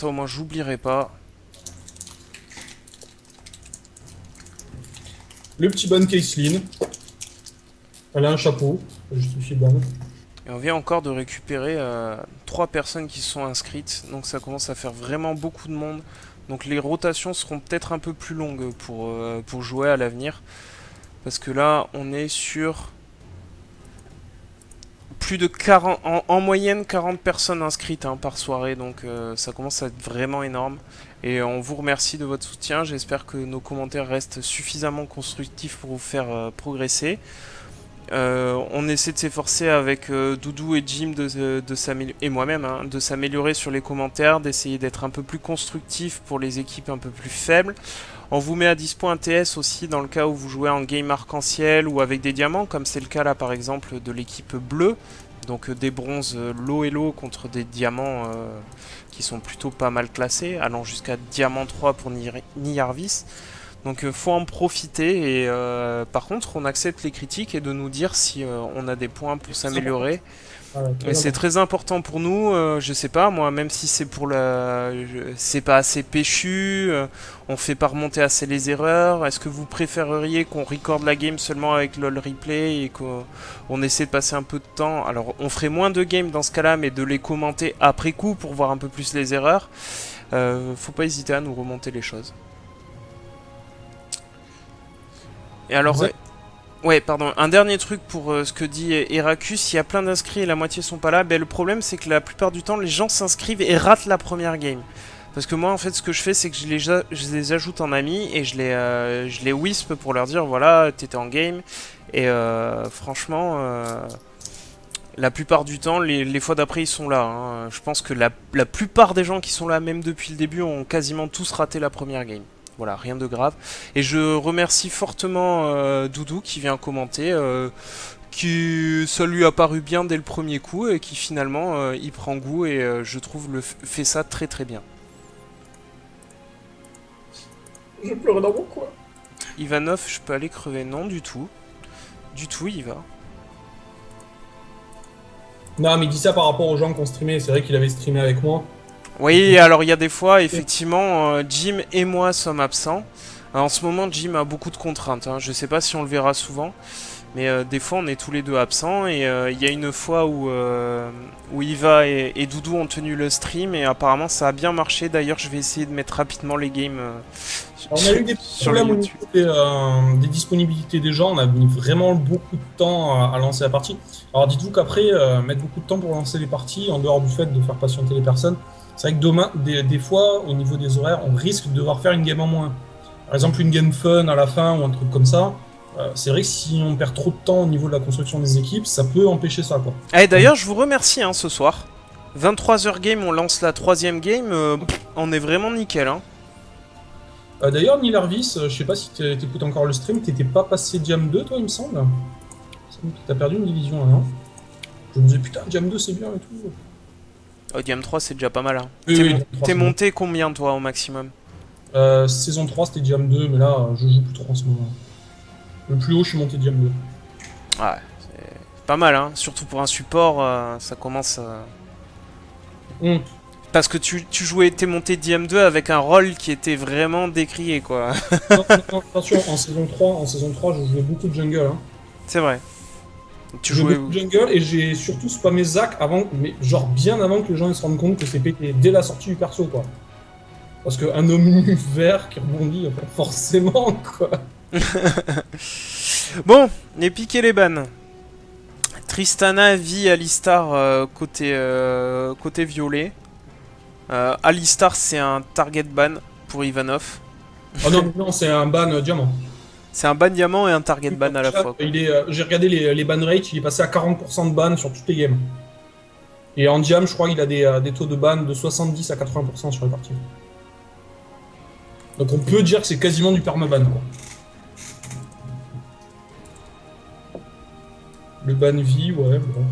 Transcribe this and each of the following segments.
Toi, moi, j'oublierai pas. Le petit ban Caitlyn. Elle a un chapeau. Ça justifie le ban. Et on vient encore de récupérer 3 personnes qui se sont inscrites. Donc ça commence à faire vraiment beaucoup de monde. Donc les rotations seront peut-être un peu plus longues pour jouer à l'avenir. Parce que là, on est sur plus de 40, en moyenne 40 personnes inscrites par soirée. Donc ça commence à être vraiment énorme. Et on vous remercie de votre soutien. J'espère que nos commentaires restent suffisamment constructifs pour vous faire progresser. On essaie de s'efforcer avec Doudou et Jim de s'améliorer, et moi-même, de s'améliorer sur les commentaires, d'essayer d'être un peu plus constructif pour les équipes un peu plus faibles. On vous met à dispo un TS aussi dans le cas où vous jouez en game arc-en-ciel ou avec des diamants, comme c'est le cas là par exemple de l'équipe bleue. Donc des bronzes low et low contre des diamants qui sont plutôt pas mal classés, allant jusqu'à diamant 3 pour Niarvis. Donc faut en profiter et par contre on accepte les critiques et de nous dire si on a des points pour C'est très important. s'améliorer. Voilà, Et très c'est important. très important pour nous, je sais pas moi, même si c'est pour c'est pas assez péchu, on fait pas remonter assez les erreurs. Est-ce que vous préféreriez qu'on recorde la game seulement avec LOL replay et qu'on essaie de passer un peu de temps? Alors on ferait moins de games dans ce cas-là, mais de les commenter après coup pour voir un peu plus les erreurs. Faut pas hésiter à nous remonter les choses. Et alors, Exact. ouais, pardon. Un dernier truc pour ce que dit Heracus, il y a plein d'inscrits et la moitié sont pas là. Ben, le problème, c'est que la plupart du temps, les gens s'inscrivent et ratent la première game. Parce que moi, en fait, ce que je fais, c'est que je les ajoute en amis et je les wisp pour leur dire voilà, t'étais en game. Et franchement, la plupart du temps, les fois d'après, ils sont là. Je pense que la plupart des gens qui sont là, même depuis le début, ont quasiment tous raté la première game. Voilà, rien de grave. Et je remercie fortement Doudou qui vient commenter, qui ça lui a paru bien dès le premier coup et qui finalement y prend goût et je trouve fait ça très très bien. Je pleure dans mon coin. Ivanov, je peux aller crever? Non, du tout. Du tout, il va. Non, mais il dit ça par rapport aux gens qui ont streamé. C'est vrai qu'il avait streamé avec moi. Donc, Oui, alors il y a des fois, effectivement, Jim et moi sommes absents. En ce moment, Jim a beaucoup de contraintes. Je sais pas si on le verra souvent. Mais des fois, on est tous les deux absents. Et il y a une fois où Iva et Doudou ont tenu le stream. Et apparemment, ça a bien marché. D'ailleurs, je vais essayer de mettre rapidement les games on a eu des sur le problèmes au niveau YouTube. des disponibilités des gens. On a mis vraiment beaucoup de temps à lancer la partie. Alors dites-vous qu'après, mettre beaucoup de temps pour lancer les parties, en dehors du fait de faire patienter les personnes, c'est vrai que demain, des fois, au niveau des horaires, on risque de devoir faire une game en moins. Par exemple, une game fun à la fin ou un truc comme ça. C'est vrai que si on perd trop de temps au niveau de la construction des équipes, ça peut empêcher ça, quoi. Et Donc, d'ailleurs, je vous remercie ce soir. 23h game, on lance la troisième game. On est vraiment nickel. d'ailleurs, Neil Harvis, je sais pas si t'écoutes encore le stream, t'étais pas passé Diam 2, toi, il me semble. Il me semble que t'as perdu une division, là, non? Je me disais, putain, Diam 2, c'est bien et tout. Game 3, c'est déjà pas mal. Oui, oui, Diam 3, T'es c'est bien. monté combien, toi, au maximum? Saison 3, c'était Diam 2, mais là, je joue plus trop en ce moment. Le plus haut, je suis monté Diam 2. Ouais, c'est pas mal, surtout pour un support, ça commence. Honte. Parce que tu jouais, t'es monté DM2 avec un rôle qui était vraiment décrié, quoi. Non, non, non, attention, en saison 3, je jouais beaucoup de jungle, hein. C'est vrai. Tu Je jouais jouais beaucoup où? de jungle et j'ai surtout spammé Zac avant, mais genre bien avant que les gens ils se rendent compte que c'est pété, dès la sortie du perso, quoi. Parce qu'un homme nu vert qui rebondit, forcément, quoi. Bon, les piques et les bans. Tristana vit Alistar côté violet. Alistar, c'est un target ban pour Ivanov. Oh non, non, c'est un ban diamant. C'est un ban diamant et un target ban à la fois, quoi. J'ai regardé les ban rates, il est passé à 40% de ban sur toutes les games. Et en diam, je crois qu'il a des taux de ban de 70 à 80% sur les parties. Donc on peut dire que c'est quasiment du permaban, quoi. Le ban vie, ouais, bon.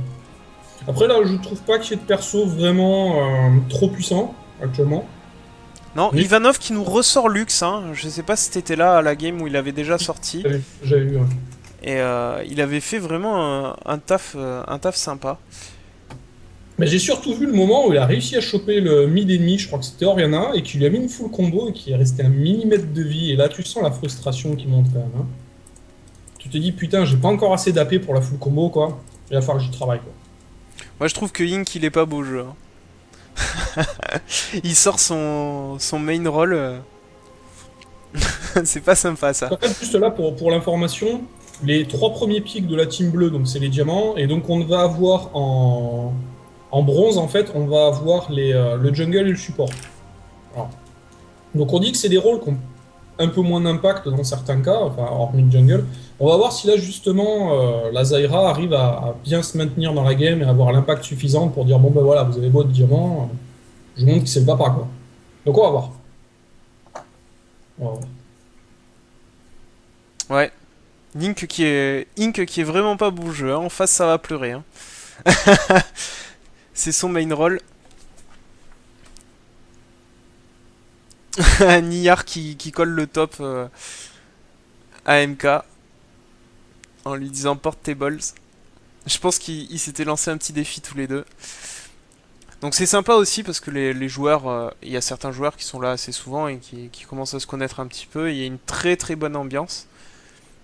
Après là, je trouve pas qu'il y ait de perso vraiment trop puissant actuellement. Non, Mais Ivanov qui nous ressort Lux, je sais pas si t'étais là à la game où il avait déjà sorti. j'avais vu, ouais. Et il avait fait vraiment un taf sympa. Mais j'ai surtout vu le moment où il a réussi à choper le mid ennemi, je crois que c'était Oriana, et qu'il lui a mis une full combo et qu'il est resté un millimètre de vie. Et là, tu sens la frustration qui monte quand même. Hein. Tu te dis, putain, j'ai pas encore assez d'AP pour la full combo, quoi. Il va falloir que j'y travaille, quoi. Moi je trouve que Ink il est pas beau jeu. Hein. Il sort son main roll. C'est pas sympa ça. En fait, juste là, pour l'information, les 3 premiers pics de la team bleue, donc c'est les diamants, et donc on va avoir en bronze, en fait, on va avoir le jungle et le support. Voilà. Donc on dit que c'est des rôles qui ont un peu moins d'impact dans certains cas, enfin hormis le jungle. On va voir si là justement la Zyra arrive à bien se maintenir dans la game et avoir l'impact suffisant pour dire bon ben voilà, vous avez beau de diamant, je vous montre que c'est le papa quoi. Donc on va voir. On va voir. Ouais. Ink qui est vraiment pas beau jeu. Hein. En face ça va pleurer. Hein. C'est son main roll. Niyar qui colle le top AMK en lui disant porte tes balls. Je pense qu'ils s'étaient lancé un petit défi tous les deux. Donc c'est sympa aussi parce que les joueurs, il y a certains joueurs qui sont là assez souvent et qui commencent à se connaître un petit peu. Il y a une très très bonne ambiance.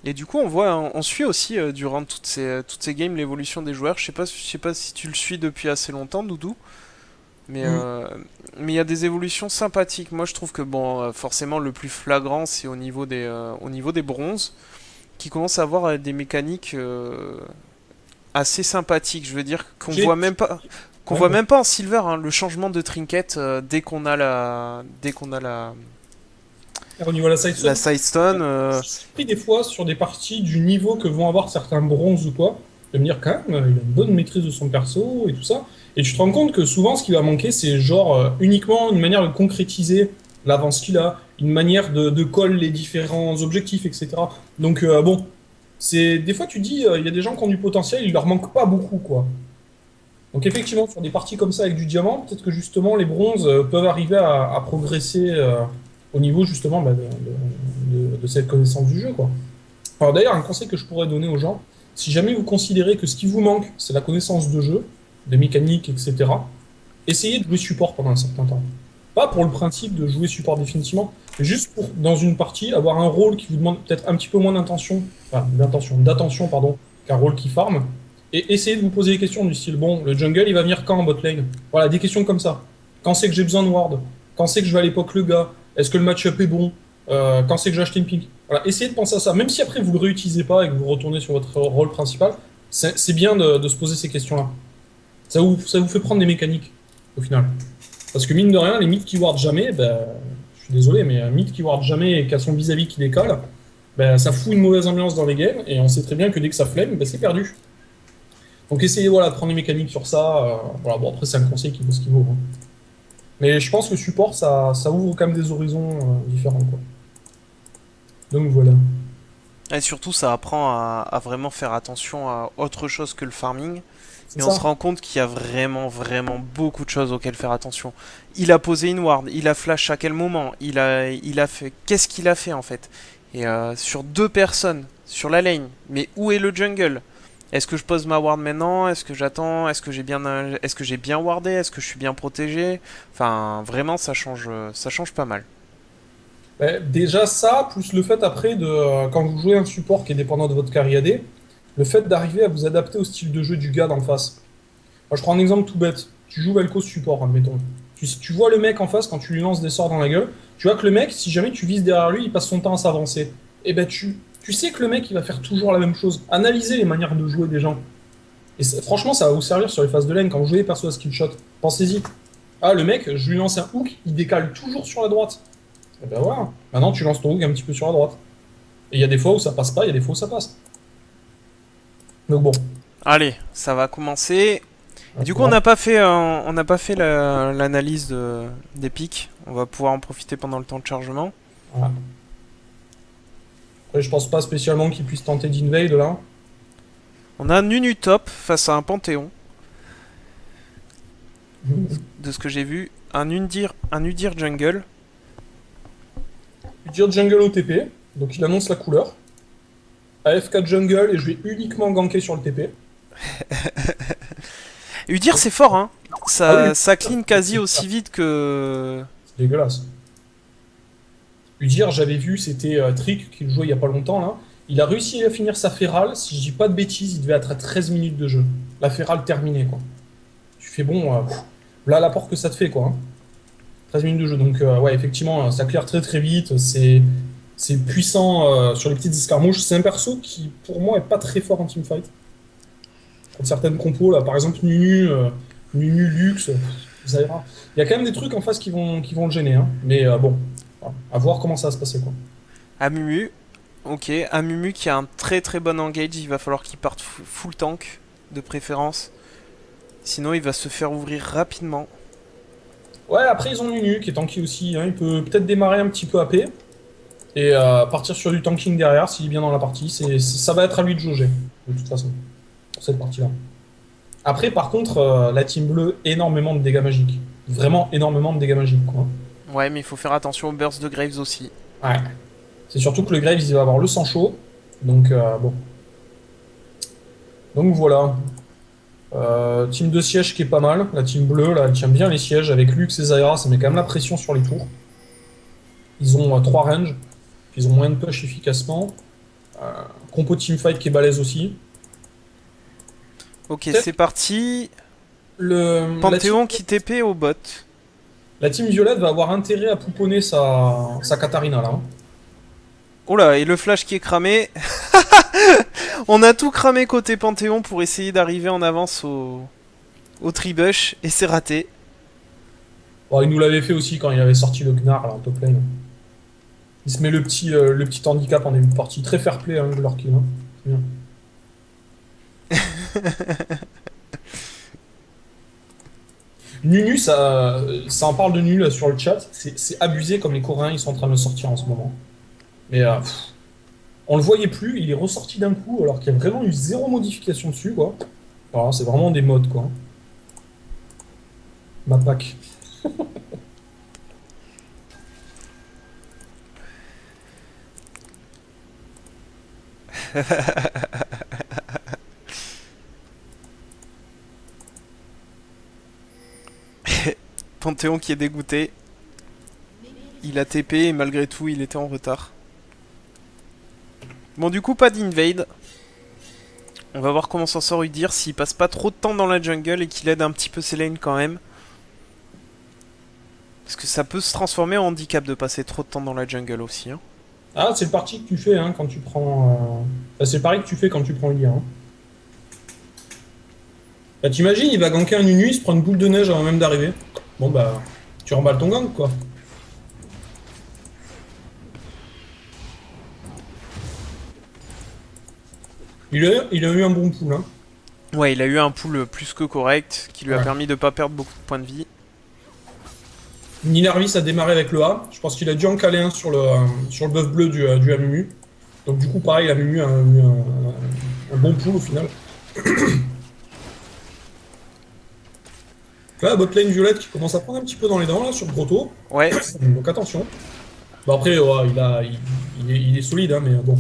Et du coup on suit aussi durant toutes ces games l'évolution des joueurs. Je sais pas si tu le suis depuis assez longtemps, Doudou. Mais Mm. mais il y a des évolutions sympathiques. Moi, je trouve que bon, forcément, le plus flagrant, c'est au niveau des bronzes, qui commencent à avoir des mécaniques assez sympathiques. Je veux dire J'ai- qu'on Ouais, voit bon. même pas en silver hein, le changement de trinket dès qu'on a Au niveau de la la sidestone, sidestone. je suis surpris des fois sur des parties du niveau que vont avoir certains bronzes ou quoi, de me dire quand même, il a une bonne maîtrise de son perso et tout ça. Et tu te rends compte que souvent, ce qui va manquer, c'est genre uniquement une manière de concrétiser l'avance qu'il a, une manière de coller les différents objectifs, etc. Donc bon, c'est des fois tu dis, il y a des gens qui ont du potentiel, il leur manque pas beaucoup, quoi. Donc effectivement, sur des parties comme ça avec du diamant, peut-être que justement les bronzes peuvent arriver à progresser au niveau justement bah, de cette connaissance du jeu, quoi. Alors d'ailleurs, un conseil que je pourrais donner aux gens, si jamais vous considérez que ce qui vous manque, c'est la connaissance de jeu, des mécaniques, etc., essayez de jouer support pendant un certain temps. Pas pour le principe de jouer support définitivement, mais juste pour, dans une partie, avoir un rôle qui vous demande peut-être un petit peu moins d'attention, pardon, qu'un rôle qui farm, et essayez de vous poser des questions du style, bon, le jungle, il va venir quand en bot lane? Voilà, des questions comme ça. Quand c'est que j'ai besoin de ward? Quand c'est que je vais à l'époque le gars? Est-ce que le match-up est bon? Quand c'est que j'ai acheté une pink? Voilà, essayez de penser à ça. Même si après vous ne le réutilisez pas et que vous retournez sur votre rôle principal, c'est bien de se poser ces questions-là. Ça vous fait prendre des mécaniques, au final. Parce que mine de rien, les mythes qui ward jamais, ben, je suis désolé, mais un mythe qui ward jamais et qui a son vis-à-vis qui décolle, ben, ça fout une mauvaise ambiance dans les games, et on sait très bien que dès que ça flemme, ben, c'est perdu. Donc essayez voilà, de prendre des mécaniques sur ça. Voilà, bon, après, c'est un conseil qui vaut ce qu'il vaut. Hein. Mais je pense que support, ça ouvre quand même des horizons différents. Quoi. Donc voilà. Et surtout, ça apprend à vraiment faire attention à autre chose que le farming. C'est Et on se ça. rend compte qu'il y a vraiment, vraiment beaucoup de choses auxquelles faire attention. Il a posé une ward, il a flash à quel moment, il a fait. Qu'est-ce qu'il a fait en fait? Et sur deux personnes, sur la lane, mais où est le jungle? Est-ce que je pose ma ward maintenant? Est-ce que j'attends? Est-ce que j'ai bien wardé? Est-ce que je suis bien protégé? Enfin, vraiment, ça change pas mal. Déjà ça, plus le fait après de quand vous jouez un support qui est dépendant de votre carry AD, le fait d'arriver à vous adapter au style de jeu du gars d'en face. Moi, je prends un exemple tout bête. Tu joues Vel'Koz support, admettons. Tu vois le mec en face quand tu lui lances des sorts dans la gueule. Tu vois que le mec, si jamais tu vises derrière lui, il passe son temps à s'avancer. Et ben tu sais que le mec, il va faire toujours la même chose. Analysez les manières de jouer des gens. Et franchement, ça va vous servir sur les phases de lane quand vous jouez perso à skill shot. Pensez-y. Ah, le mec, je lui lance un hook, il décale toujours sur la droite. Et ben voilà. Maintenant, tu lances ton hook un petit peu sur la droite. Et il y a des fois où ça passe pas, il y a des fois où ça passe. Donc bon. Allez, ça va commencer. Et du coup, Voilà. on n'a pas fait l'analyse des pics. On va pouvoir en profiter pendant le temps de chargement. Voilà. Après, je pense pas spécialement qu'il puisse tenter d'invade là. On a un Nunu top face à un Panthéon, de ce que j'ai vu. Un Udyr jungle. Je vais dire jungle OTP, donc il annonce la couleur. AFK jungle et je vais uniquement ganker sur le TP. Udyr, c'est fort, hein. Ah oui, ça clean quasi c'est aussi vite que... dégueulasse. Lui dire, j'avais vu, c'était Trick qui le jouait il y a pas longtemps là. Il a réussi à finir sa Feral, si je dis pas de bêtises, il devait être à 13 minutes de jeu. La Feral terminée quoi. Tu fais bon, là l'apport que ça te fait quoi. Hein. 13 minutes de jeu, donc ouais effectivement ça clear très très vite, c'est puissant sur les petites escarmouches. C'est un perso qui pour moi est pas très fort en teamfight. Contre certaines compos là, par exemple Nunu, Nunu Lux, ça ira. Il y a quand même des trucs en face qui vont le gêner, hein. Mais bon, voilà. À voir comment ça va se passer quoi. Amumu. Ok, Amumu qui a un très très bon engage, il va falloir qu'il parte full tank, de préférence. Sinon il va se faire ouvrir rapidement. Ouais, après ils ont Nunu qui est tanky aussi, hein. Il peut peut-être démarrer un petit peu AP et partir sur du tanking derrière s'il est bien dans la partie. Ça va être à lui de jauger, de toute façon, pour cette partie-là. Après, par contre, la team bleue, énormément de dégâts magiques. Vraiment énormément de dégâts magiques, quoi. Ouais, mais il faut faire attention aux bursts de Graves aussi. Ouais. C'est surtout que le Graves, il va avoir le sang chaud. Donc, bon. Donc voilà. Team de siège qui est pas mal. La team bleue, là, elle tient bien les sièges. Avec Lux et Zyra, ça met quand même la pression sur les tours. Ils ont 3 ranges. Ils ont moyen de push efficacement. Compo teamfight qui est balèze aussi. Ok, Peut-être c'est parti. le, Panthéon qui TP au bot. la team violette va avoir intérêt à pouponner sa Katarina, là. Hein. Oh là, et le flash qui est cramé. On a tout cramé côté Panthéon pour essayer d'arriver en avance au tribush, et c'est raté. Bon, il nous l'avait fait aussi quand il avait sorti le Gnar, là, en top lane. Il se met le petit handicap en début de partie. Très fair play, hein, leur kill. Hein. C'est bien. Nunu, ça en parle de Nunu là, sur le chat. C'est abusé comme les Coréens ils sont en train de le sortir en ce moment. Mais on le voyait plus, il est ressorti d'un coup alors qu'il y a vraiment eu zéro modification dessus, quoi. Voilà, c'est vraiment des mods, quoi. Ma pack. Panthéon qui est dégoûté. Il a TP et malgré tout il était en retard. Bon du coup pas d'invade. On va voir comment s'en sort Udyr s'il passe pas trop de temps dans la jungle et qu'il aide un petit peu ses lanes quand même. Parce que ça peut se transformer en handicap de passer trop de temps dans la jungle aussi. Hein. Ah, c'est le parti que tu fais hein, quand tu prends. Enfin, c'est pareil que tu fais quand tu prends le lien. Hein. Bah, t'imagines, il va ganker un Nunu, il se prend une boule de neige avant même d'arriver. Bon, bah, tu remballes ton gank, quoi. Il a eu un bon pool, hein. Ouais, il a eu un pool plus que correct qui lui a permis de pas perdre beaucoup de points de vie. Ninarvis a démarré avec le A. Je pense qu'il a dû en caler un sur le buff bleu du Amumu. Donc, du coup, pareil, Amumu a eu un bon pool au final. Là, botlane violette qui commence à prendre un petit peu dans les dents là, sur le Grotto. Ouais. Donc, attention. Bon, après, ouais, il est solide, hein, mais bon.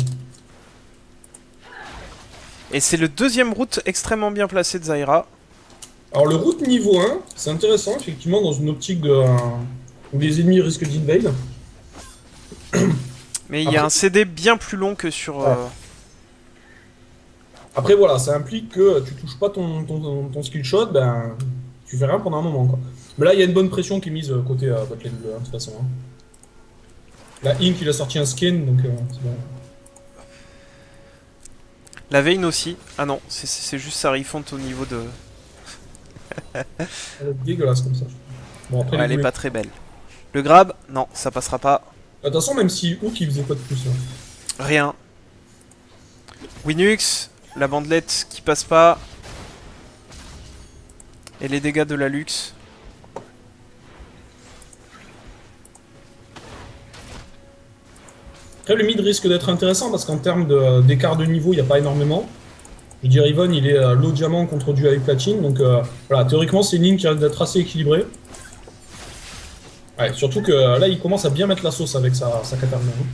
Et c'est le deuxième route extrêmement bien placé de Zyra. Alors le route niveau 1, c'est intéressant, effectivement, dans une optique où les ennemis risquent d'invade. Mais il y a un CD bien plus long que sur... Ouais. Après voilà, ça implique que tu touches pas ton skill shot, ben tu fais rien pendant un moment quoi. Mais là il y a une bonne pression qui est mise côté botlane bleu, hein, de toute façon. Hein. Là Ink il a sorti un skin, donc c'est bon. La Vayne aussi. Ah non, c'est juste sa refonte au niveau de... Elle est dégueulasse comme ça. Bon après Ouais, elle est pas très belle. Le grab, non, ça passera pas. De toute façon, même si Hook il faisait pas de plus. Hein. Rien. Winux, la bandelette qui passe pas. Et les dégâts de la Lux. Après, le mid risque d'être intéressant parce qu'en termes d'écart de niveau, il n'y a pas énormément. Je veux dire, Yvonne, il est low diamant contre du avec platine, donc voilà, théoriquement, c'est une ligne qui risque d'être assez équilibrée. Ouais, surtout que là, il commence à bien mettre la sauce avec sa Katarina. Hein.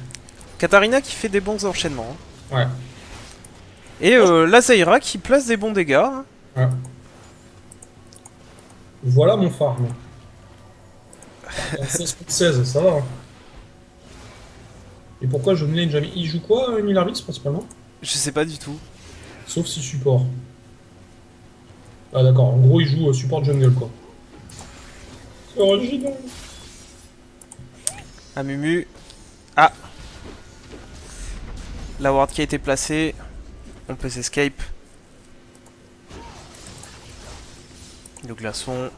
Katarina qui fait des bons enchaînements. Hein. Ouais. Et la Zyra qui place des bons dégâts. Hein. Ouais. Voilà mon farm. 16 contre 16, ça va. Hein. Et pourquoi je ne l'ai jamais... Il joue quoi, Nilarvix, principalement? Je sais pas du tout. Sauf si support. Ah d'accord, en gros il joue support jungle quoi. C'est original. Ah, Mumu. Ah, la ward qui a été placée. On peut s'escape. Le glaçon.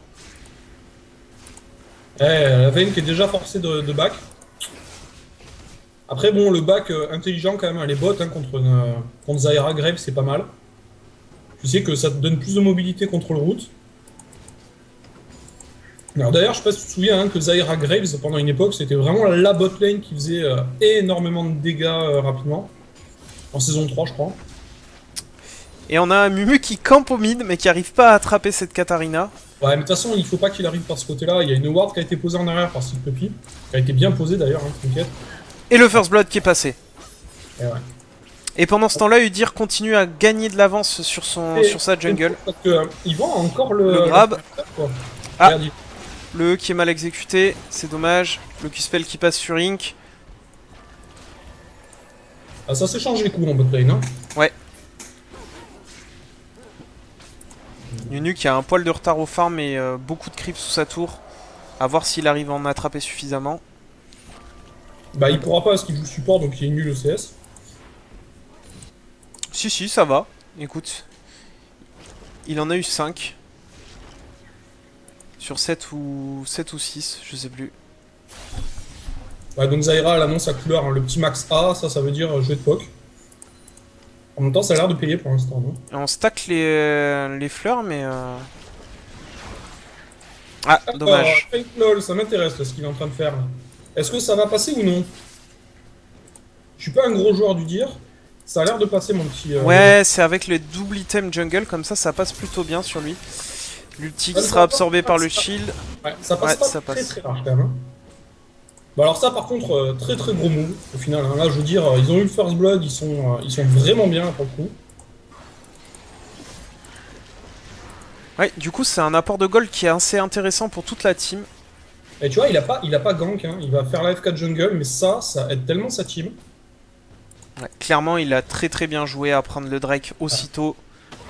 Eh, la Vayne qui est déjà forcée de back. Après bon, le back intelligent quand même, les bots hein, contre Zyra Grave c'est pas mal. Tu sais que ça te donne plus de mobilité contre le route. Alors d'ailleurs, je sais pas si tu te souviens hein, que Zyra Graves, pendant une époque, c'était vraiment la bot lane qui faisait énormément de dégâts rapidement. En saison 3, je crois. Et on a un Mumu qui campe au mid, mais qui arrive pas à attraper cette Katarina. Ouais, mais de toute façon, il faut pas qu'il arrive par ce côté-là. Il y a une ward qui a été posée en arrière par Steve Puppy. Qui a été bien posée d'ailleurs, hein, t'inquiète. Et le First Blood qui est passé. Et ouais. Et pendant ce temps-là, Udyr continue à gagner de l'avance sur, sur sa jungle. Parce que ils vont encore Le grab. Quoi. Ah. Regarde, Le E qui est mal exécuté, c'est dommage. Le Q-spell qui passe sur Ink. ah, ça s'est changé les coups en botlane. Hein. Ouais. Nunu qui a un poil de retard au farm et beaucoup de creeps sous sa tour. À voir s'il arrive à en attraper suffisamment. Bah, il pourra pas parce qu'il joue support donc il est nul au CS. Si, ça va. Écoute. Il en a eu 5. Sur 7 ou 6, je sais plus. Ouais, donc Zyra elle annonce sa couleur, hein, le petit max A, ça veut dire jeu de POC. En même temps, ça a l'air de payer pour l'instant, non? Et on stack les fleurs, mais... Ah, dommage. Fake lol, ça m'intéresse ce qu'il est en train de faire. Est-ce que ça va passer ou non? Je suis pas un gros joueur du dire. Ça a l'air de passer mon petit... Ouais, c'est avec le double item jungle, comme ça passe plutôt bien sur lui. L'ulti qui sera absorbé par le shield. Ouais, ça passe Ouais, pas ça très passe. très rare quand même. Hein. Bah alors ça par contre, très très gros move au final. Hein. Là je veux dire, ils ont eu le first blood, ils sont vraiment bien pour le coup. Ouais, du coup c'est un apport de gold qui est assez intéressant pour toute la team. Et tu vois, il a pas gank, hein. Il va faire la F4 jungle, mais ça aide tellement sa team. Ouais, clairement il a très bien joué à prendre le Drake aussitôt.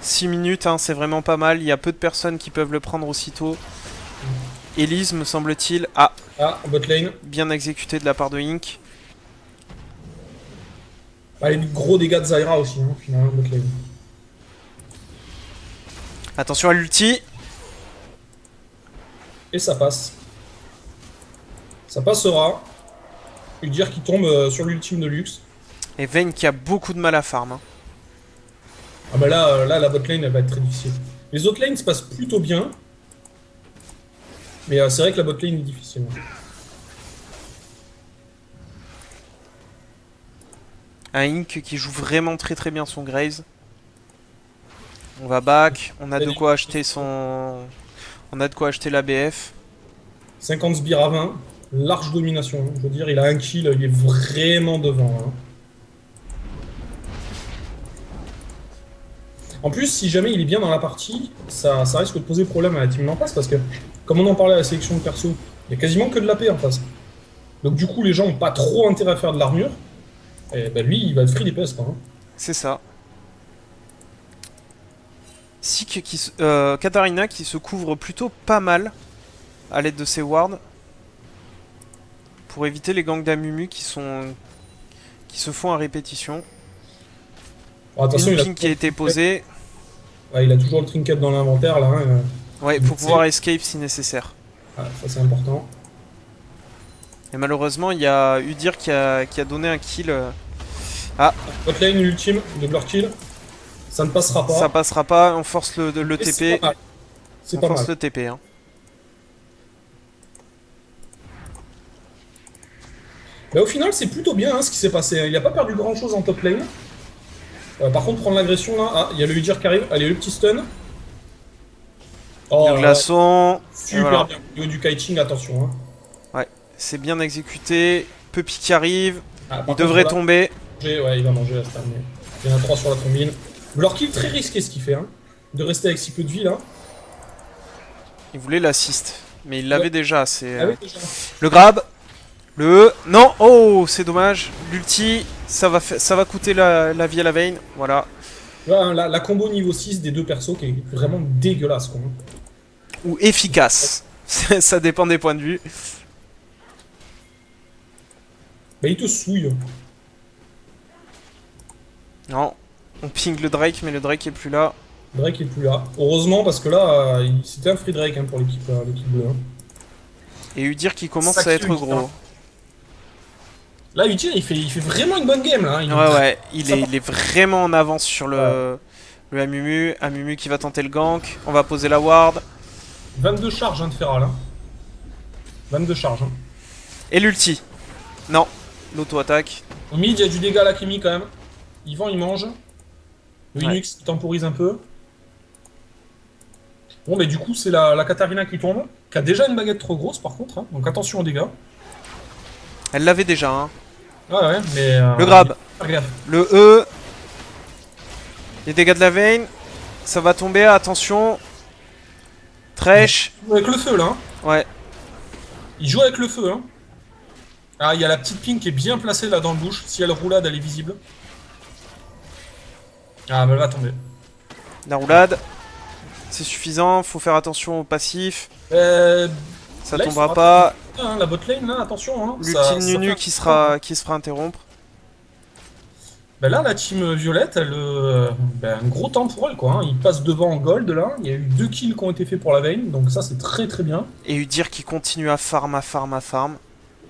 6 minutes, hein, c'est vraiment pas mal. Il y a peu de personnes qui peuvent le prendre aussitôt. Elise, me semble-t-il. Ah, bot lane. bien exécuté de la part de Ink. Bah, les gros dégâts de Zyra aussi, hein, finalement, bot lane. Attention à l'ulti. Et ça passe. Ça passera. Udyr qui tombe sur l'ultime de luxe. Et Vayne qui a beaucoup de mal à farm. Hein. Ah bah là, la bot lane, elle va être très difficile. Les autres lanes se passent plutôt bien. Mais c'est vrai que la bot lane est difficile. Un Ink qui joue vraiment très bien son Graze. On va back, on a de quoi acheter son... On a de quoi acheter la BF. 50 sbires à 20, large domination. Je veux dire, il a un kill, il est vraiment devant. Hein. En plus, si jamais il est bien dans la partie, ça risque de poser problème à la team d'en face parce que, comme on en parlait à la sélection de perso, il y a quasiment que de l'AP en face. Donc du coup, les gens n'ont pas trop intérêt à faire de l'armure. Et bah lui, il va être free DPS quoi. Hein. C'est ça. Sik Katarina qui se couvre plutôt pas mal à l'aide de ses wards. Pour éviter les gangs d'Amumu qui se font à répétition. Bon, attention, Une ping qui a été posée. Ouais, il a toujours le trinket dans l'inventaire là. Hein. Ouais, pour pouvoir escape si nécessaire. Ah, ça c'est important. Et malheureusement, il y a Udyr qui a donné un kill. Ah, Bot lane ultime, double kill. Ça ne passera pas. ça passera pas, on force le TP. C'est pas mal. C'est On pas force mal. le TP. Hein. Mais au final, c'est plutôt bien hein, ce qui s'est passé. Hein. Il a pas perdu grand chose en top lane. Par contre, prendre l'agression là. Ah, il y a le Udyr qui arrive. Allez, le petit stun. Oh, Le glaçon. Super voilà. bien. Au niveau du kiting, attention. Hein. Ouais, c'est bien exécuté. Puppy qui arrive. Ah, par Il contre, devrait voilà. tomber. Ouais, il va manger la stun. Il y en a 3 sur la combine. Leur kill très risqué ce qu'il fait. Hein. De rester avec si peu de vie là. Il voulait l'assist. Mais il l'avait Ouais. déjà, c'est... Ah oui, déjà. Le grab. Le E. Non. Oh, c'est dommage. L'ulti, ça va coûter la vie à la Vayne. Voilà. Ouais, hein, la combo niveau 6 des deux persos qui est vraiment dégueulasse, quoi. Ou efficace. Ça dépend des points de vue. Bah, il te souille. Non. On ping le Drake, mais le Drake est plus là. Drake est plus là. Heureusement, parce que là, c'était un free Drake hein, pour l'équipe bleue. Hein. Et Udyr qui commence à Sacré être Udyr. gros. Là, Udyr, il fait vraiment une bonne game, là. Hein. Ouais, il Ça est vraiment en avance sur le Amumu. Amumu qui va tenter le gank. On va poser la ward. 22 charges hein, de Feral. Hein. 22 charges. Hein. Et l'ulti. Non. L'auto-attaque. Au mid, il y a du dégât là qui est mis quand même. Yvan, il mange. Le Ouais. Linux qui temporise un peu. Bon, mais du coup, c'est la Katarina qui tombe. Qui a déjà une baguette trop grosse par contre. Hein. Donc attention aux dégâts. Elle l'avait déjà, hein. Ah ouais, mais. Le grab. Faire gaffe. Le E. Les dégâts de la veine. Ça va tomber, attention. Trèche. Il joue avec le feu là. Hein. Ouais. Il joue avec le feu. Hein. Ah, il y a la petite ping qui est bien placée là dans le bush. Si elle roulade, elle est visible. Ah, bah elle va tomber. La roulade. C'est suffisant, faut faire attention au passif. Ça Là, il tombera sera pas. Hein, la botlane là, attention. Hein. L'ultime Ça Nunu fait- qui se fera interrompre. Bah là, la team violette, elle, un gros temps pour elle quoi. Hein. Il passe devant en gold là. Il y a eu 2 kills qui ont été faits pour la veine, donc ça c'est très très bien. Et Udyr qui continue à farm, à farm, à farm.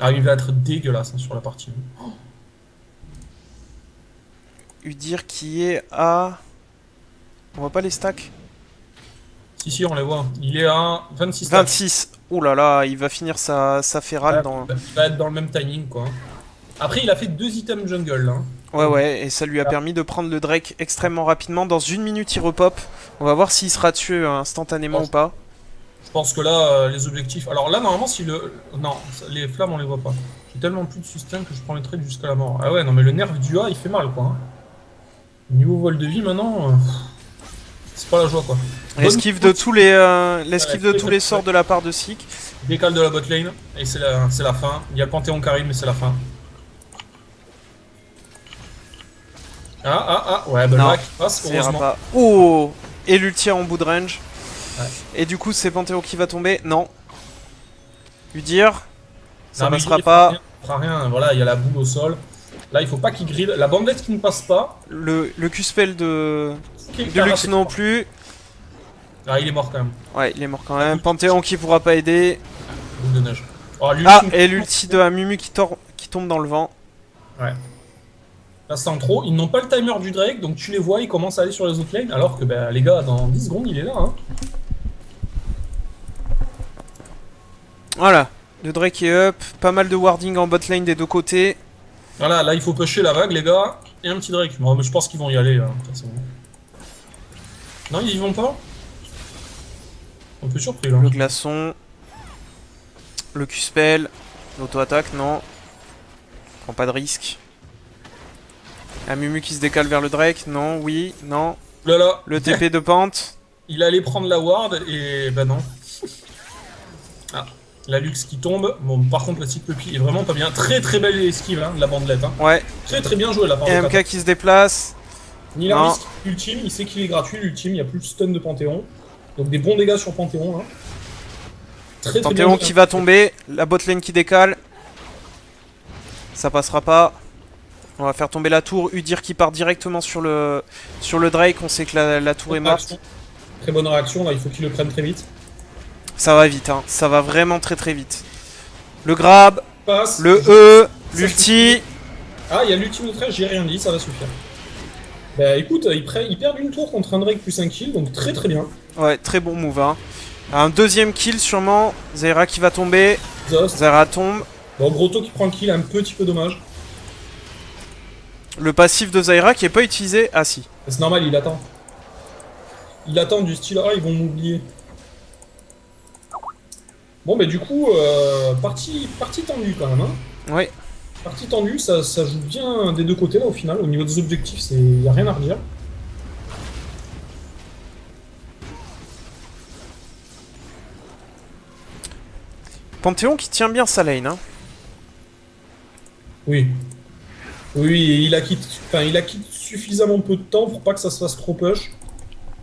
Ah, il va être dégueulasse hein, sur la partie. Udyr qui est à... On voit pas les stacks. Si, on les voit. Il est à 26 stacks. 26. Ouh là là, il va finir sa ferale Ouais, dans... il va être dans le même timing quoi. Après, il a fait 2 items jungle là. Ouais, et ça lui a permis de prendre le Drake extrêmement rapidement. Dans 1 minute, il repop. On va voir s'il sera tué instantanément ou pas. Je pense que là, les objectifs. Alors là, normalement, si le. Non, les flammes, on les voit pas. J'ai tellement plus de sustain que je prends les trades jusqu'à la mort. Ah ouais, non, mais le nerf du A, il fait mal quoi. Hein. Niveau vol de vie maintenant, c'est pas la joie quoi. L'esquive de tous les sorts de la part de Sik. Décale de la bot lane, et c'est la fin. Il y a le Panthéon qui arrive, mais c'est la fin. Ouais, bah Non, là qui passe, Ça ira heureusement. pas. Oh. Et l'ulti en bout de range. Ouais. Et du coup, c'est Panthéon qui va tomber. Non. Udyr. Ça Non, mais passera il pas. fera rien, voilà, il y a la boule au sol. Là, il faut pas qu'il grille. La bandelette qui ne passe pas. Le Q-spell de Qui a Lux raté. non plus. Ah, il est mort quand même. Ouais, il est mort quand même. Panthéon qui pourra pas aider. Boule de neige. Oh, lui, Ah, il- et l'ulti de Amumu qui tombe dans le vent. Ouais. Là, c'est en trop. Ils n'ont pas le timer du Drake, donc tu les vois, ils commencent à aller sur les autres lanes. Alors que, bah, les gars, dans 10 secondes, il est là. Hein. Voilà. Le Drake est up. Pas mal de warding en bot lane des deux côtés. Voilà, là, il faut pusher la vague, les gars. Et un petit Drake. Bon, mais je pense qu'ils vont y aller. De toute façon. Non, ils y vont pas. Un peu surpris, là. Le glaçon. Le Q-spell. L'auto-attaque, non. Prends pas de risque. Amumu qui se décale vers le Drake, non, oui, non. Là, là. Le TP de pente. Il allait prendre la ward, et bah non. Ah. La Lux qui tombe. Bon, par contre, la petite Puppy est vraiment pas bien. Très très belle esquive hein, de la bandelette. Hein. Ouais. Très très bien joué la part de Et Kata. MK qui se déplace. Nilaris, ultime, il sait qu'il est gratuit, l'ultime, il n'y a plus de stun de Panthéon. Donc des bons dégâts sur Panthéon. Hein. Très très Panthéon bien. qui va tomber. La bot lane qui décale. Ça passera pas. On va faire tomber la tour. Udyr qui part directement sur le Drake. On sait que la tour est morte. Très bonne réaction, là, il faut qu'il le prenne très vite. Ça va vite, hein. Ça va vraiment très très vite. Le grab. Passe. Le E. L'ulti. Ah, il y a l'ultime de 13, j'ai rien dit, ça va suffire. Bah écoute, ils perdent une tour contre un Drake plus un kill, donc très très bien. Ouais, très bon move, hein. Un deuxième kill sûrement. Zaira qui va tomber. Zost. Zaira tombe. Bon, Grotto qui prend le kill, un petit peu dommage. Le passif de Zaira qui est pas utilisé. Ah si. C'est normal, il attend. Il attend du style, ah, ils vont m'oublier. Bon, bah du coup, partie tendue quand même. Hein. Ouais. Partie tendue, ça joue bien des deux côtés là au final. Au niveau des objectifs, y a rien à redire. Panthéon qui tient bien sa lane, hein. Oui. Oui, et il a quitté suffisamment peu de temps pour pas que ça se fasse trop push.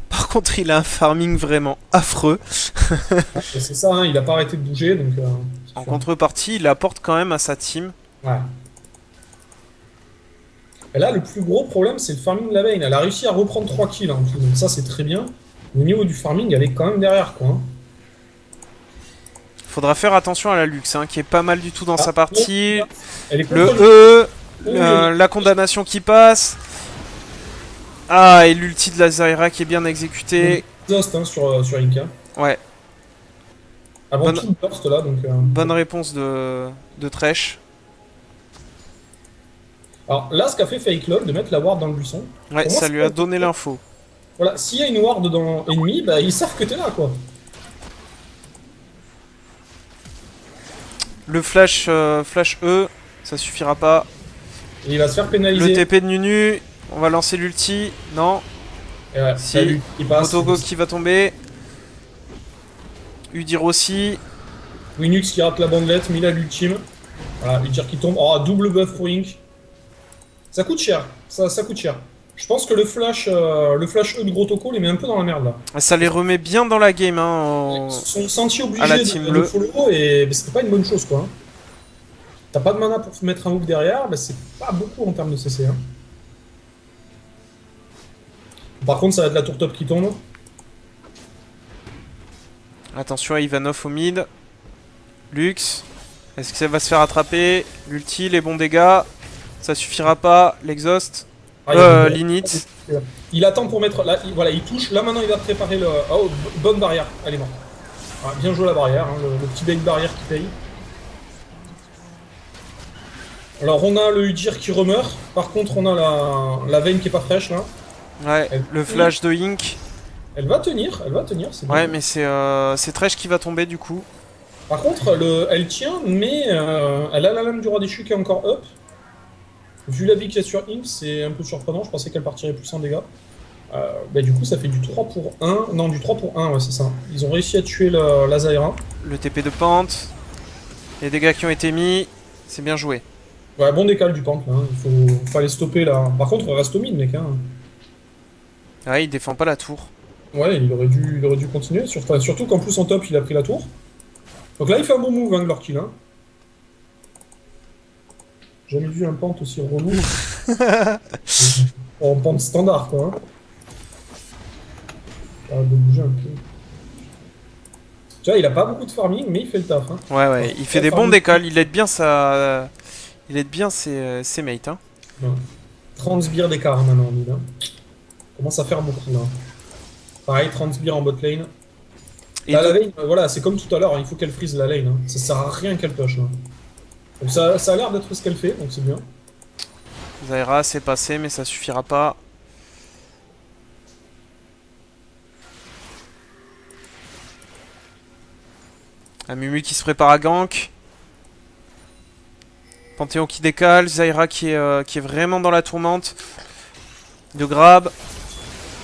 Par contre, il a un farming vraiment affreux. Et c'est ça, hein, il a pas arrêté de bouger, donc... En contrepartie, il apporte quand même à sa team. Ouais. Et là, le plus gros problème, c'est le farming de la Vayne. Elle a réussi à reprendre 3 kills en tout, donc ça, c'est très bien. Au niveau du farming, elle est quand même derrière, quoi. Hein. Faudra faire attention à la Lux, hein, qui est pas mal du tout dans sa partie. Elle est Le contre E, la condamnation qui passe. Ah, et l'ulti de la Zyra qui est bien exécuté. Exhaust hein, sur Inca. Ouais. Avant tout le burst là, donc... Bonne réponse de Thresh. Alors là, ce qu'a fait Fake Log, de mettre la ward dans le buisson... Ouais, ça lui a donné l'info. Voilà, s'il y a une ward dans l'ennemi, bah ils savent que t'es là, quoi. Le flash E, ça suffira pas. Et il va se faire pénaliser. Le TP de Nunu, on va lancer l'ulti. Non. Et ouais, Si. il passe. Otogo qui va tomber. Udyr aussi. Winux qui rate la bandelette, mais il a l'ultime. Voilà, Udyr qui tombe. Oh, double buff pour Ink. Ça coûte cher. Ça coûte cher. Je pense que le flash E de Gros Toko les met un peu dans la merde là. Ça les remet bien dans la game, hein. Ils se sont sentis obligés de follow et bah, c'était pas une bonne chose quoi. T'as pas de mana pour mettre un hook derrière, bah, c'est pas beaucoup en termes de CC. Hein. Par contre, ça va être la tour top qui tombe. Attention à Ivanov au mid. Lux. Est-ce que ça va se faire attraper? L'ulti, les bons dégâts. Ça suffira pas. L'exhaust. L'init. Il attend pour mettre... Là, voilà, il touche. Là, maintenant, il va préparer le... Oh, bonne barrière. Elle est morte. Ah, bien joué la barrière. Hein, le petit bait barrière qui paye. Alors, on a le Udyr qui remeurt. Par contre, on a la veine qui est pas fraîche, là. Ouais, le flash de Ink. Elle va tenir, c'est bien. Ouais, mais c'est Thresh qui va tomber, du coup. Par contre, elle tient, mais elle a la lame du roi déchu qui est encore up. Vu la vie qu'il y a sur Ink, c'est un peu surprenant. Je pensais qu'elle partirait plus en dégâts. Bah, du coup, ça fait du 3 pour 1. Non, du 3 pour 1, ouais, c'est ça. Ils ont réussi à tuer la Zyra. Le TP de Pente. Les dégâts qui ont été mis. C'est bien joué. Ouais, bon décal du Pente, là. Il faut les stopper, là. Par contre, reste au mid, mec. Hein. Ouais, il défend pas la tour. Ouais, il aurait dû continuer. Surtout qu'en plus, en top, il a pris la tour. Donc là, il fait un bon move, hein, Glorkill. Hein. J'ai jamais vu un Pente aussi relou. En Pente standard, quoi. Hein. De bouger un peu. Tu vois, il a pas beaucoup de farming, mais il fait le taf. Hein. Ouais, il fait des bons décals. Il aide bien ses mates. Hein. Ouais. 30 sbires d'écart maintenant en mid. Hein. Commence à faire beaucoup là. Pareil, 30 sbires en bot lane. Et là, la lane, voilà, c'est comme tout à l'heure, il faut qu'elle freeze la lane. Hein. Ça sert à rien qu'elle push là. Donc ça a l'air d'être ce qu'elle fait, donc c'est bien. Zyra, c'est passé, mais ça suffira pas. Un Mumu qui se prépare à gank. Panthéon qui décale. Zyra qui est vraiment dans la tourmente. De grab.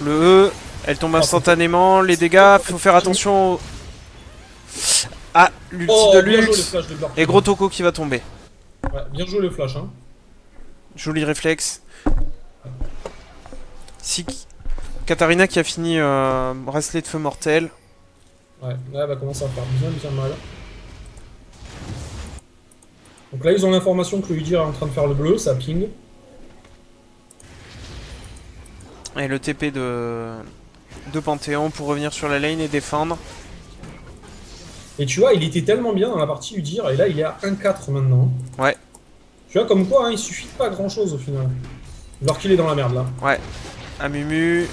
Le E. Elle tombe instantanément. Les dégâts. Faut faire attention. Ah, l'ulti de Lux. Et Gros Toko qui va tomber. Ouais, bien joué le flash. Hein. Joli réflexe. Si Katarina qui a fini bracelet de feu mortel. Ouais, là elle va commencer à faire bien mal. Donc là ils ont l'information que le Udyr est en train de faire le bleu, ça ping. Et le TP de Panthéon pour revenir sur la lane et défendre. Et tu vois, il était tellement bien dans la partie Udyr, et là il est à 1-4 maintenant. Ouais. Tu vois, comme quoi, hein, il suffit pas grand chose au final. Alors qu'il est dans la merde là. Ouais. Amumu.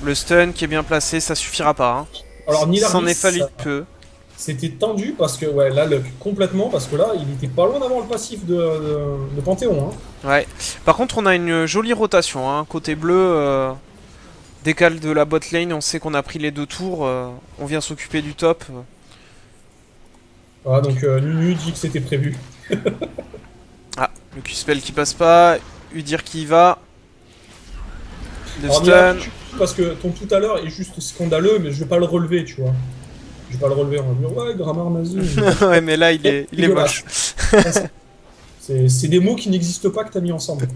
Le stun qui est bien placé, ça suffira pas. Hein. Alors, Nilarvis, s'en est fallu peu. C'était tendu parce que, ouais, là, complètement, parce que là, il était pas loin d'avoir le passif de Panthéon. Hein. Ouais. Par contre, on a une jolie rotation. Hein. Côté bleu, décale de la bot lane, on sait qu'on a pris les 2 tours. On vient s'occuper du top. Voilà, donc Nunu dit que c'était prévu. Ah, le Q-spell qui passe pas. Udyr qui y va. De Alors, stun. parce que ton tout à l'heure est juste scandaleux, mais je vais pas le relever, tu vois. Je vais pas le relever, on va dire ouais, grammaire nazi. Ouais, mais là, il est moche. C'est des mots qui n'existent pas que t'as mis ensemble.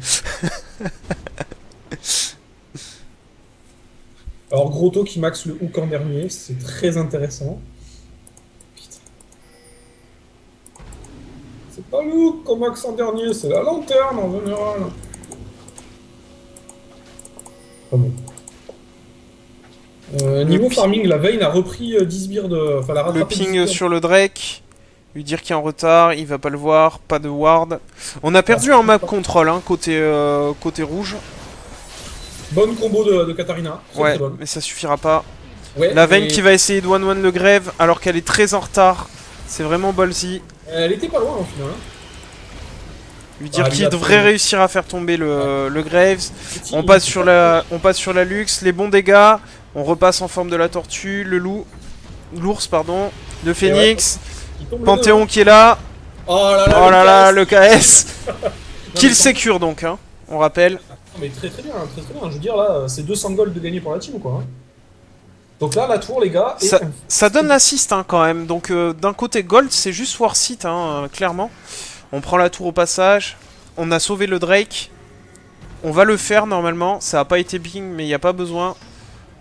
Alors, Grotto qui max le hook en dernier, c'est très intéressant. Putain. C'est pas le hook qu'on max en dernier, c'est la lanterne en général. Ah bon. Niveau farming, la Vayne a repris 10 sbires de. Enfin, la Le ping sur le Drake. Lui dire qu'il est en retard, il va pas le voir, pas de ward. On a perdu un map control hein, côté rouge. Bonne combo de Katarina. Ouais, mais ça suffira pas. Ouais, la Vayne qui va essayer de 1-1 le Grave alors qu'elle est très en retard. C'est vraiment ballsy. Elle était pas loin au final. Lui dire qu'il devrait réussir à faire tomber le Graves. On passe sur la Lux, les bons dégâts. On repasse en forme de la tortue, le loup. L'ours, pardon. Le phénix. Panthéon qui est là. Oh là là, le KS. Kill secure donc, hein, on rappelle. Mais très bien, très bien. Je veux dire, là, c'est 200 gold de gagner pour la team, quoi. Donc là, la tour, les gars... Ça donne l'assist, hein, quand même. Donc d'un côté gold, c'est juste worth it, hein, clairement. On prend la tour au passage. On a sauvé le Drake. On va le faire, normalement. Ça n'a pas été ping, mais il n'y a pas besoin.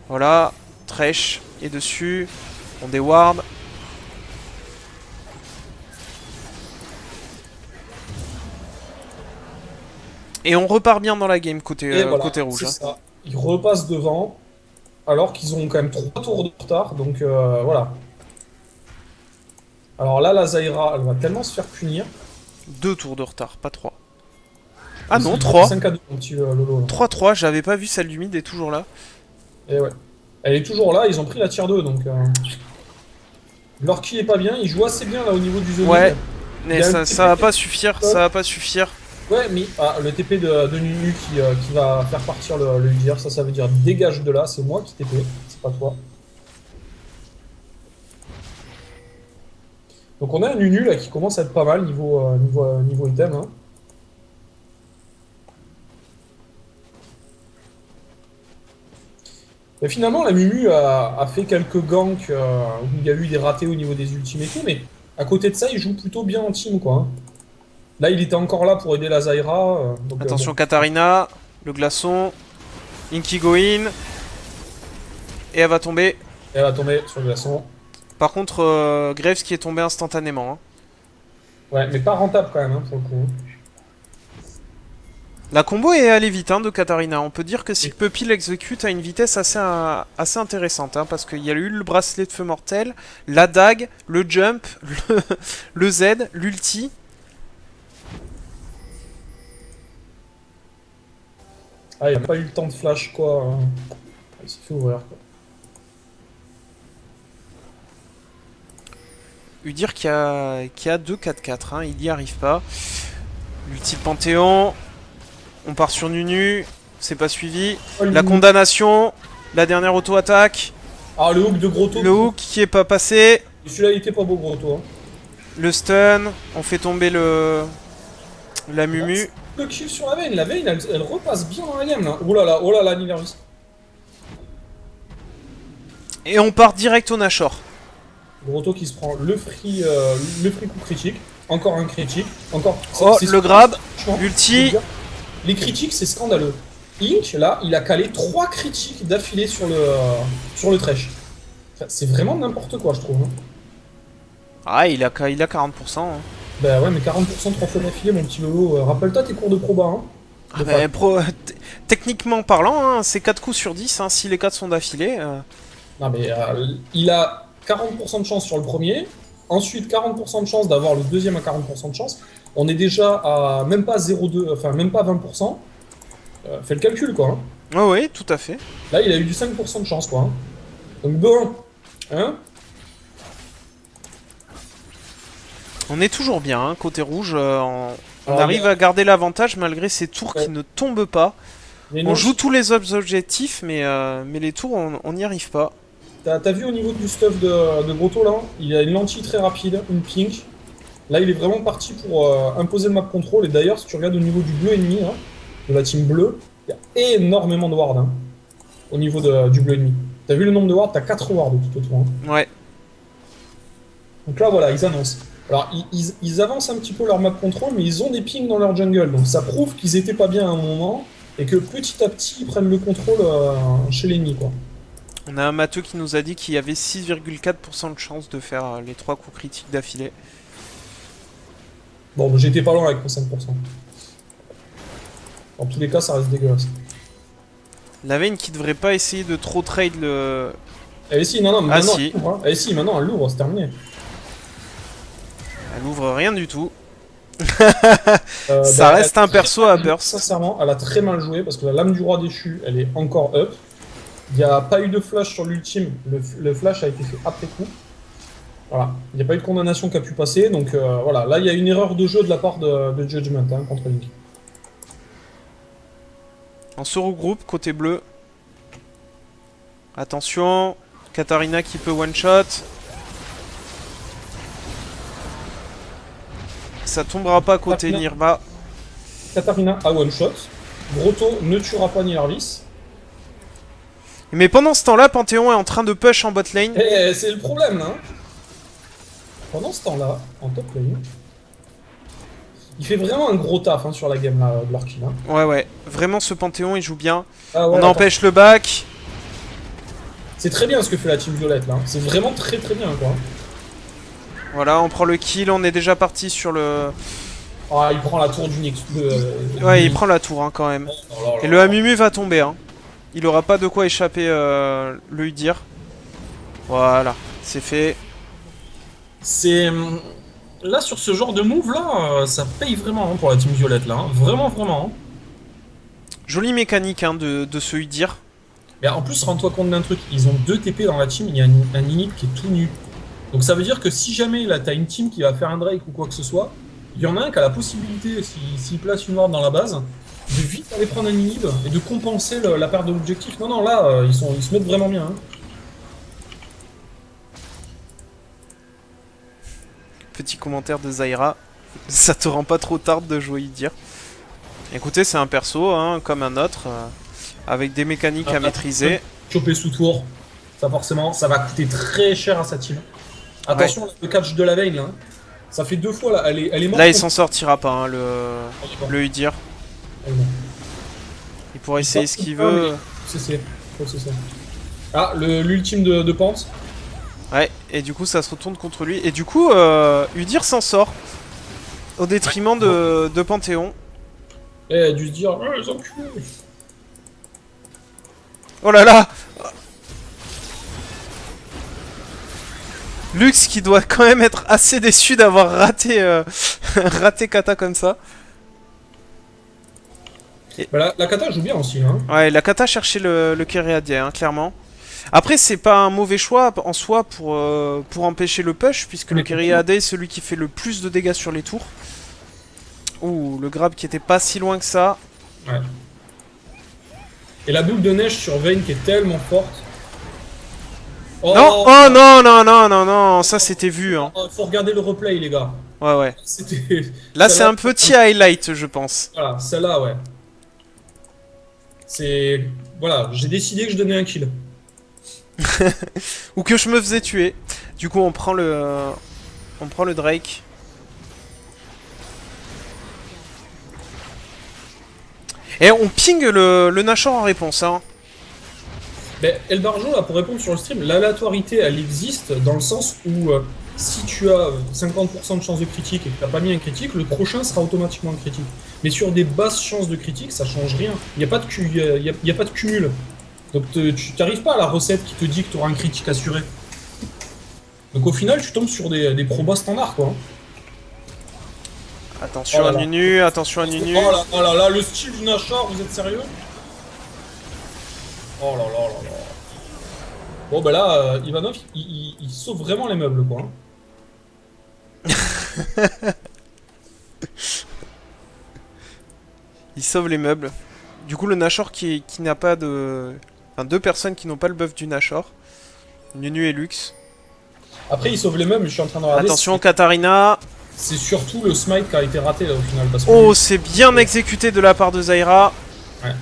Voilà. Thresh est dessus. On déward. Et on repart bien dans la game côté rouge. Hein. Ça. Ils repassent devant, alors qu'ils ont quand même 3 tours de retard, donc voilà. Alors là, la Zyra, elle va tellement se faire punir. 2 tours de retard, pas 3. Ah non, 3. 5 à 2, mon petit Lolo. 3-3, j'avais pas vu celle du mid, est toujours là. Et ouais. Elle est toujours là, ils ont pris la tier 2, donc... Leur qui est pas bien, il joue assez bien là au niveau du zoning. Ouais, mais ça va pas suffire, ça va pas suffire. Ouais, mais le TP de Nunu qui va faire partir le Udyr, ça veut dire dégage de là, c'est moi qui TP, c'est pas toi. Donc on a un Nunu là qui commence à être pas mal niveau item. Hein. Et finalement, la Mumu a fait quelques ganks où il y a eu des ratés au niveau des ultimes et tout, mais à côté de ça, il joue plutôt bien en team, quoi. Hein. Là, il était encore là pour aider la Zyra. Donc, attention, bon. Katarina, le glaçon, Inky go in, et elle va tomber. Elle va tomber sur le glaçon. Par contre, Graves qui est tombé instantanément. Hein. Ouais, mais pas rentable quand même, hein, pour le coup. La combo est allée vite hein, de Katarina. On peut dire que Sick Puppy l'exécute à une vitesse assez intéressante. Hein, parce qu'il y a eu le bracelet de feu mortel, la dague, le jump, le Z, l'ulti. Ah, il a pas eu le temps de flash, quoi. Il s'est fait ouvrir, quoi. Udyr qui a 2 4-4. Hein, il n'y arrive pas. L'ulti de Panthéon. On part sur Nunu, c'est pas suivi. Oh, la condamnation, la dernière auto-attaque. Ah, le hook de Grotto. Le hook qui est pas passé. Celui-là, il était pas beau, Grotto. Hein. Le stun, on fait tomber la Mumu. Le kill sur la Vayne, elle repasse bien dans la game là. Oh là là, Nilarius. Et on part direct au Nashor. Grotto qui se prend le free coup critique. Encore un critique. Encore. Oh, le grab, l'ulti. Les critiques, c'est scandaleux. Ink, là, il a calé 3 critiques d'affilée sur le Thresh. Enfin, c'est vraiment n'importe quoi, je trouve. Hein. Ah, il a 40%. Hein. Bah ouais, mais 40% 3 fois d'affilée, mon petit Lolo. Rappelle-toi tes cours de proba. Hein, ah bah, techniquement parlant, hein, c'est 4 coups sur 10, hein, si les 4 sont d'affilée. Non, mais il a 40% de chance sur le premier. Ensuite, 40% de chance d'avoir le deuxième à 40% de chance. On est déjà à même pas 0,2, enfin même pas 20%. Fais le calcul, quoi. Hein. Oh oui, tout à fait. Là, il a eu du 5% de chance, quoi. Hein. Donc bon, hein. On est toujours bien, hein, côté rouge. On arrive à garder l'avantage malgré ces tours qui ne tombent pas. On joue tous les autres objectifs, mais les tours, on n'y arrive pas. T'as vu au niveau du stuff de Grotto, là? Il a une lentille très rapide, une pink. Là, il est vraiment parti pour imposer le map control. Et d'ailleurs, si tu regardes au niveau du bleu ennemi, hein, de la team bleue, il y a énormément de wards hein, au niveau du bleu ennemi. T'as vu le nombre de wards? T'as 4 wards tout autour. Hein. Ouais. Donc là, voilà, ils annoncent. Alors, ils avancent un petit peu leur map control, mais ils ont des pings dans leur jungle. Donc ça prouve qu'ils étaient pas bien à un moment, et que petit à petit, ils prennent le contrôle chez l'ennemi, quoi. On a un matheux qui nous a dit qu'il y avait 6,4% de chance de faire les 3 coups critiques d'affilée. Bon, bah, j'étais pas loin avec mon 5%. Dans tous les cas, ça reste dégueulasse. La Vayne qui devrait pas essayer de trop trade le... Eh si, non, non, mais Ah maintenant, si, elle l'ouvre, hein. Eh si, maintenant, elle l'ouvre, c'est terminé. elle ouvre rien du tout. Euh, Ça bah, reste un perso à burst. Sincèrement, elle a très mal joué, parce que la lame du roi déchu, elle est encore up. Il n'y a pas eu de flash sur l'ultime, le flash a été fait après coup. Voilà, il n'y a pas eu de condamnation qui a pu passer, donc voilà, là il y a une erreur de jeu de la part de Judgment hein, contre Link. On se regroupe côté bleu. Attention, Katarina qui peut one shot. Ça tombera pas côté Katarina. Nirba. Katarina a one shot, Grotto ne tuera pas Nilarvis. Mais pendant ce temps-là, Panthéon est en train de push en bot lane. Et c'est le problème là. Hein. Pendant ce temps-là, en top lane, il fait vraiment un gros taf hein, sur la game là, de Lorkin. Hein. Ouais, ouais. Vraiment, ce Panthéon, il joue bien. Ah ouais, On empêche le back. c'est très bien ce que fait la team violette là. C'est vraiment très très bien quoi. Voilà, on prend le kill. On est déjà parti sur le... Ah, il prend la tour du Nix. Ouais, il prend la tour hein, quand même. Oh là là Et là. le Amumu va tomber. Hein. Il aura pas de quoi échapper le Udyr. Voilà, c'est fait. C'est. Là, sur ce genre de move là, ça paye vraiment hein, pour la team violette là. Hein. Vraiment, vraiment. Hein. Jolie mécanique hein, de ce Udyr. Mais en plus, rends-toi compte d'un truc. Ils ont 2 TP dans la team, il y a un inhib qui est tout nu. Donc ça veut dire que si jamais là t'as une team qui va faire un Drake ou quoi que ce soit, il y en a un qui a la possibilité, s'il place une ward dans la base, de vite aller prendre un inhib et de compenser la perte de l'objectif. Non, non, là, ils se mettent vraiment bien. Hein. Petit commentaire de Zyra. Ça te rend pas trop tard de jouer Udyr. Écoutez, c'est un perso hein, comme un autre, avec des mécaniques à maîtriser. Choper sous tour, ça forcément, ça va coûter très cher à sa team. Attention, le catch de la veille là. Ça fait 2 fois là, elle est morte. Là, il s'en sortira pas, hein, le Udyr. Il pourra essayer ce qu'il veut. C'est. Ah, l'ultime de Pente. Ouais, et du coup, ça se retourne contre lui. Et du coup, Udyr s'en sort. Au détriment de Panthéon. Eh, elle a dû se dire, les enculés. Oh là là! Lux qui doit quand même être assez déçu d'avoir raté, raté Kata comme ça. Bah, la kata joue bien aussi. Hein. Ouais, la Kata cherchait le Kereade, hein, clairement. Après, c'est pas un mauvais choix en soi pour empêcher le push, puisque le Kereade est celui qui fait le plus de dégâts sur les tours. Ouh, le grab qui était pas si loin que ça. Ouais. Et la boule de neige sur Vayne qui est tellement forte. Oh, non, oh non, non, non, non, non, ça c'était vu. Hein. Faut regarder le replay, les gars. Ouais, ouais. C'était. Là, c'est un petit highlight, je pense. Voilà, celle-là, ouais. C'est. Voilà, j'ai décidé que je donnais un kill. Ou que je me faisais tuer. Du coup, on prend le Drake. Et on ping le Nashor en réponse, hein. Ben, El Barjo, là, pour répondre sur le stream, l'aléatorité, elle existe dans le sens où si tu as 50% de chance de critique et que tu n'as pas mis un critique, le prochain sera automatiquement un critique. Mais sur des basses chances de critique, ça change rien. Il n'y a, pas de cumul. Donc tu n'arrives pas à la recette qui te dit que tu auras un critique assuré. Donc au final, tu tombes sur des probas standards, quoi. Attention à Nunu, attention à Nunu. Oh là là, le style du Nashor, vous êtes sérieux? Oh là là là là. Bon bah là, Ivanov, il sauve vraiment les meubles, quoi. Il sauve les meubles. Du coup, le Nashor qui n'a pas de... Enfin, 2 personnes qui n'ont pas le buff du Nashor. Nunu et Lux. Après, il sauve les meubles, mais je suis en train de regarder. Attention, Katarina. C'est surtout le smite qui a été raté là au final. Parce que oh, c'est bien exécuté de la part de Zyra. Ouais.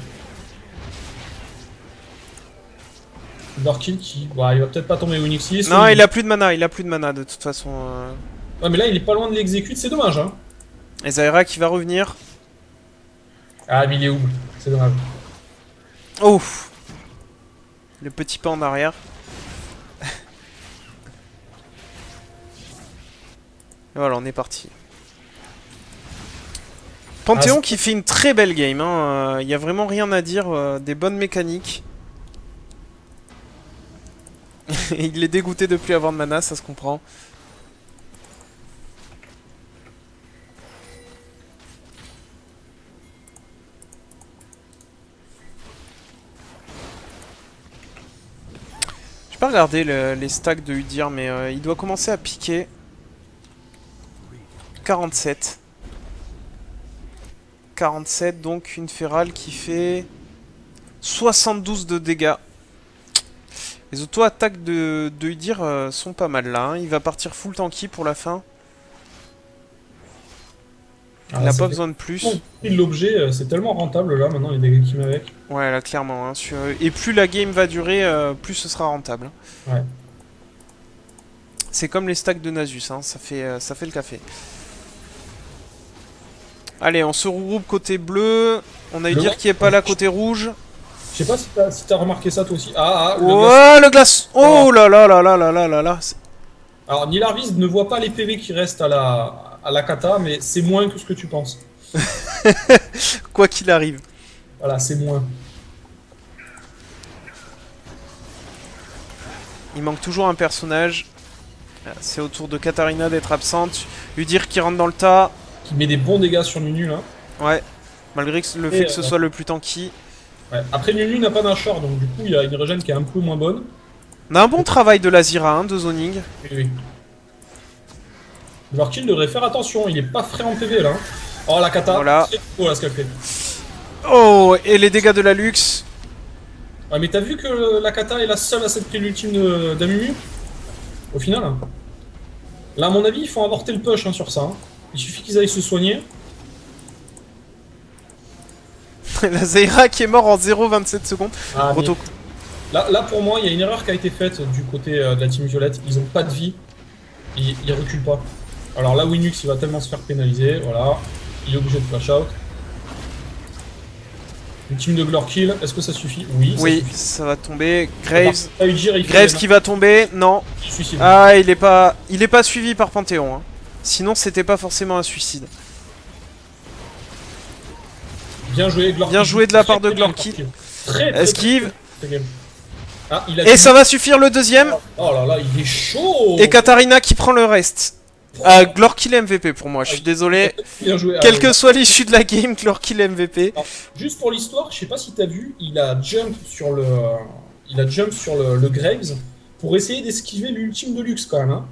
Lorkill qui... Bah, il va peut-être pas tomber Onyx. Non, il a plus de mana, de toute façon. Ouais, mais là, il est pas loin de l'exécute, c'est dommage, hein. Et Zaira qui va revenir. Ah, mais il est où? C'est dommage. Oh! Le petit pas en arrière. Et voilà, on est parti. Panthéon qui fait une très belle game, hein. Y a vraiment rien à dire, des bonnes mécaniques. Il est dégoûté de plus avoir de mana, ça se comprend. J'ai pas regardé les stacks de Udyr, mais il doit commencer à piquer. 47. 47, donc une férale qui fait 72 de dégâts. Les auto-attaques de Udyr sont pas mal là, hein. Il va partir full tanky pour la fin. Il n'a pas besoin de plus. L'objet, c'est tellement rentable là, maintenant les dégâts qu'il met avec. Ouais, là clairement. Hein, et plus la game va durer, plus ce sera rentable. Ouais. C'est comme les stacks de Nasus, hein, ça fait le café. Allez, on se regroupe côté bleu. On a Udyr qui est pas là côté rouge. Je sais pas si t'as remarqué ça toi aussi. Le glace. Oh là là là là là là là là. Alors, Nilarvis ne voit pas les PV qui restent à la kata, mais c'est moins que ce que tu penses. Quoi qu'il arrive. Voilà, c'est moins. Il manque toujours un personnage. C'est au tour de Katarina d'être absente. Udyr qui rentre dans le tas. Qui met des bons dégâts sur Nunu là. Ouais, malgré le fait que ce soit le plus tanky. Ouais. Après, Nunu n'a pas d'Ashore, donc du coup, il y a une régène qui est un peu moins bonne. On a un bon travail de l'Azira, hein, de zoning. Oui. Alors qu'il devrait faire attention, il est pas frais en PV là. Oh la kata, voilà. Oh là ce qu'elle fait. Oh, et les dégâts de la luxe. Ouais, mais t'as vu que la kata est la seule à s'être pris l'ultime d'Amumu? Au final. Hein. Là, à mon avis, il faut avorter le push hein, sur ça. Hein. Il suffit qu'ils aillent se soigner. La Zaira qui est mort en 0,27 secondes. Ah, là, pour moi, il y a une erreur qui a été faite du côté de la team violette. Ils ont pas de vie. Ils reculent pas. Alors là, Winux, il va tellement se faire pénaliser. Voilà. Il est obligé de flash out. Une team de Glorkill, est-ce que ça suffit? Oui, oui, ça va tomber. Graves. Graves qui va tomber. Non. Ah, il est pas suivi par Panthéon. Hein. Sinon, c'était pas forcément un suicide. Bien joué, Glorkill. Bien joué de la part de Glorkill. Esquive. Ah, et ça va suffire le deuxième. Oh là là, il est chaud. Et Katarina qui prend le reste. Glorkill MVP pour moi, je suis désolé. Bien joué. Quelle que soit l'issue de la game, Glorkill MVP. Alors, juste pour l'histoire, je sais pas si t'as vu, il a jump sur le Graves pour essayer d'esquiver l'ultime de luxe quand même. Hein.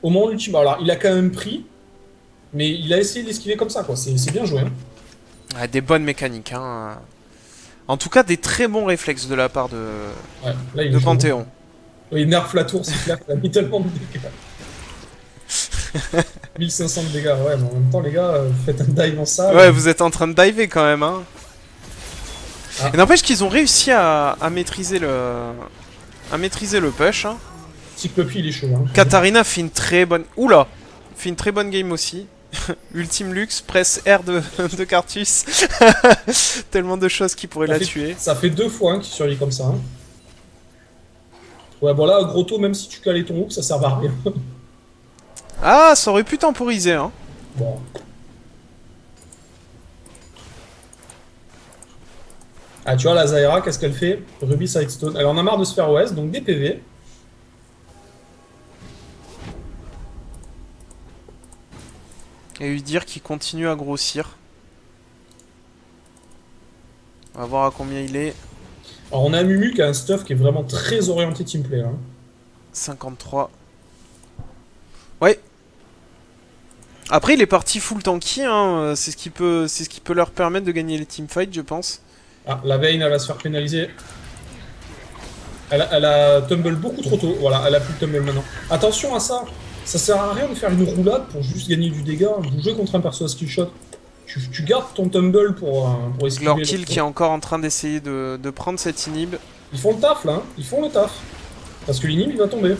Au moment de l'ultime. Alors, il a quand même pris, mais il a essayé d'esquiver comme ça, quoi. C'est bien joué. Hein. Ouais, des bonnes mécaniques. Hein. En tout cas, des très bons réflexes de la part de Panthéon. Oui, il nerf la tour, c'est clair qu'il a mis tellement de dégâts. 1500 de dégâts, ouais, mais en même temps, les gars, faites un dive en ça. Ouais, vous êtes en train de diver quand même, hein. Ah. Et n'empêche qu'ils ont réussi à maîtriser le push, hein. Cyclopie, il est chaud, hein. Katarina fait une très bonne... Oula! Fait une très bonne game aussi. Ultime luxe, presse R de Cartus. Tellement de choses qui pourraient la tuer. Ça fait 2 fois hein, qu'il survit comme ça. Hein. Ouais, bon là, Grotto, même si tu calais ton hook, ça sert à rien. Ah, ça aurait pu temporiser, hein. Bon. Ah, tu vois, la Zaira, qu'est-ce qu'elle fait? Ruby Sidestone. Elle en a marre de se faire OS, donc des PV. Et Udyr qui continue à grossir. On va voir à combien il est. Alors on a Mumu qui a un stuff qui est vraiment très orienté teamplay. Hein. 53. Ouais. Après il est parti full tanky, hein. C'est ce qui peut leur permettre de gagner les teamfights, je pense. Ah, la Vayne elle va se faire pénaliser. Elle a tumble beaucoup trop tôt. Voilà, elle a plus de tumble maintenant. Attention à ça. Ça sert à rien de faire une roulade pour juste gagner du dégât. Vous jouez contre un perso à skill shot. Tu gardes ton tumble pour esquiver. Glorkill qui est encore en train d'essayer de prendre cette inhib. Ils font le taf là, hein. Ils font le taf. Parce que l'inhib il va tomber.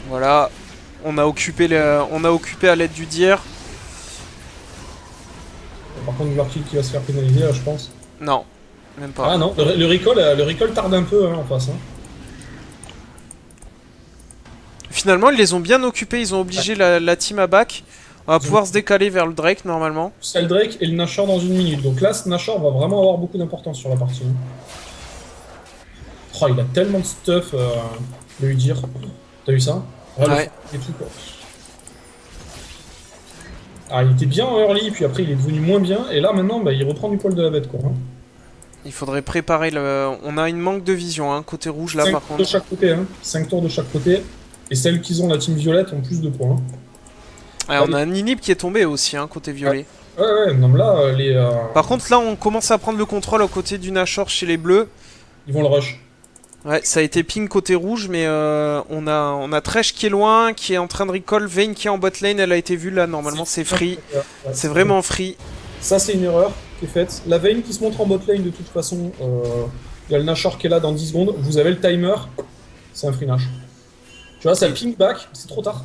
Voilà. On a occupé à l'aide du Dir. Par contre, Overkill qui va se faire pénaliser là, je pense. Non, même pas. Ah non, le recall tarde un peu hein, en face. Hein. Finalement, ils les ont bien occupés, ils ont obligé la team à back. On va pouvoir se décaler vers le Drake normalement. C'est le Drake et le Nashor dans une minute. Donc là, ce Nashor va vraiment avoir beaucoup d'importance sur la partie. Oh, il a tellement de stuff, de lui dire. T'as vu ça? Ouais. Et tout, quoi. Ah, il était bien en early, puis après il est devenu moins bien, et là maintenant bah, il reprend du poil de la bête quoi. Hein. Il faudrait préparer le... On a une manque de vision, hein, côté rouge là 5 par tours contre. de chaque côté, hein. 5 tours de chaque côté, et celles qui ont la team violette ont plus de points. Ouais, on a un inhib qui est tombé aussi, hein, côté violet. Ouais, non mais là, Par contre là on commence à prendre le contrôle aux côtés du Nashor chez les bleus. ils vont le rush. Ouais, ça a été ping côté rouge, mais on a Thresh qui est loin, qui est en train de recall, Vayne qui est en bot lane, elle a été vue là, normalement c'est free. Ouais, C'est vraiment free. Ça c'est une erreur qui est faite. La Vayne qui se montre en bot lane de toute façon, il y a le Nashor qui est là dans 10 secondes, vous avez le timer, c'est un free Nash. Tu vois, ça ping back, c'est trop tard.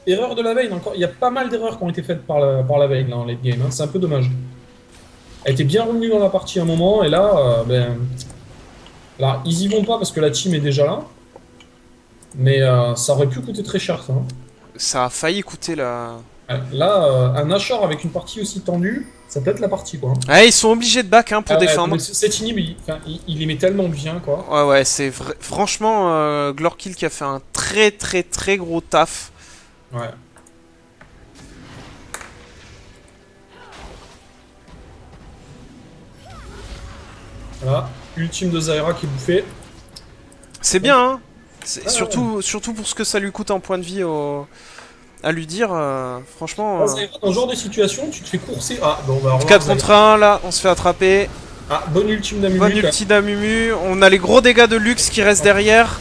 Erreur de la Vayne encore, il y a pas mal d'erreurs qui ont été faites par la Vayne là en late game, hein. C'est un peu dommage. Elle était bien revenue dans la partie à un moment, et là, alors, ils y vont pas parce que la team est déjà là. Mais ça aurait pu coûter très cher, ça. Hein. Ça a failli coûter la... Ouais, là, un Nashor avec une partie aussi tendue, ça peut être la partie, quoi. Ouais, ils sont obligés de back hein, pour défendre. Cet inhib, il les met tellement bien, quoi. Ouais, c'est vrai. Franchement, Glorkill qui a fait un très gros taf. Ouais. Voilà, ultime de Zyra qui est bouffé. C'est bien, hein. Ah, surtout pour ce que ça lui coûte en point de vie à lui dire. Franchement. Zyra, dans ce genre de situation, tu te fais courser. Ah, bon, bah, 4 contre 1, là, on se fait attraper. Ah, bonne ultime d'Amumu. Bonne ulti d'Amumu. On a les gros dégâts de Lux qui restent derrière.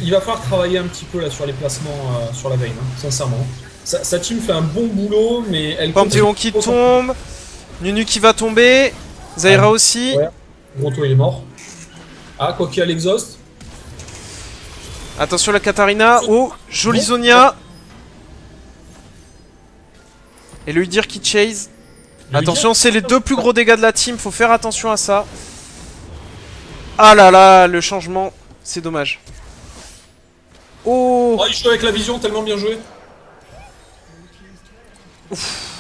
Il va falloir travailler un petit peu là sur les placements sur la Vayne, hein, sincèrement. Sa team fait un bon boulot, mais elle... Panthéon qui tombe. Nunu qui va tomber. Zyra aussi. Ouais. Grotto il est mort. Ah, quoi qu'il y a l'exhaust. Attention la Katarina. Oh, jolie Zonia. Et le Udyr qui chase. Attention, c'est les deux plus gros dégâts de la team. Faut faire attention à ça. Ah là là, le changement. C'est dommage. Oh, il joue avec la vision, tellement bien joué. Ouf.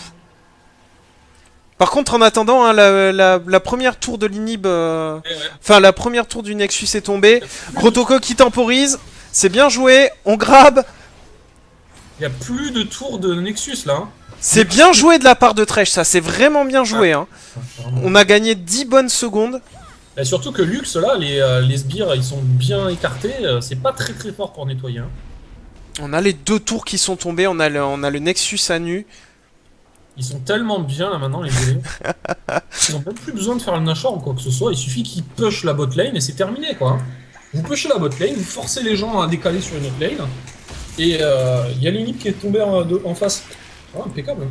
Par contre, en attendant, hein, la première tour de l'inhib... Enfin, la première tour du Nexus est tombée. Grotoko qui temporise. C'est bien joué. On grab. Il n'y a plus de tour de Nexus, là. Hein. C'est bien joué de la part de Thresh, ça. C'est vraiment bien joué. Hein. On a gagné 10 bonnes secondes. Et surtout que Lux, là, les sbires, ils sont bien écartés. C'est pas très fort pour nettoyer. Hein. On a les deux tours qui sont tombés. On a le Nexus à nu. Ils sont tellement bien là maintenant les délais. Ils ont même plus besoin de faire le Nashor ou quoi que ce soit, il suffit qu'ils push la bot lane et c'est terminé quoi. Vous pushez la bot lane, vous forcez les gens à décaler sur une autre lane, et il y a l'inhib qui est tombé en face. Oh, impeccable.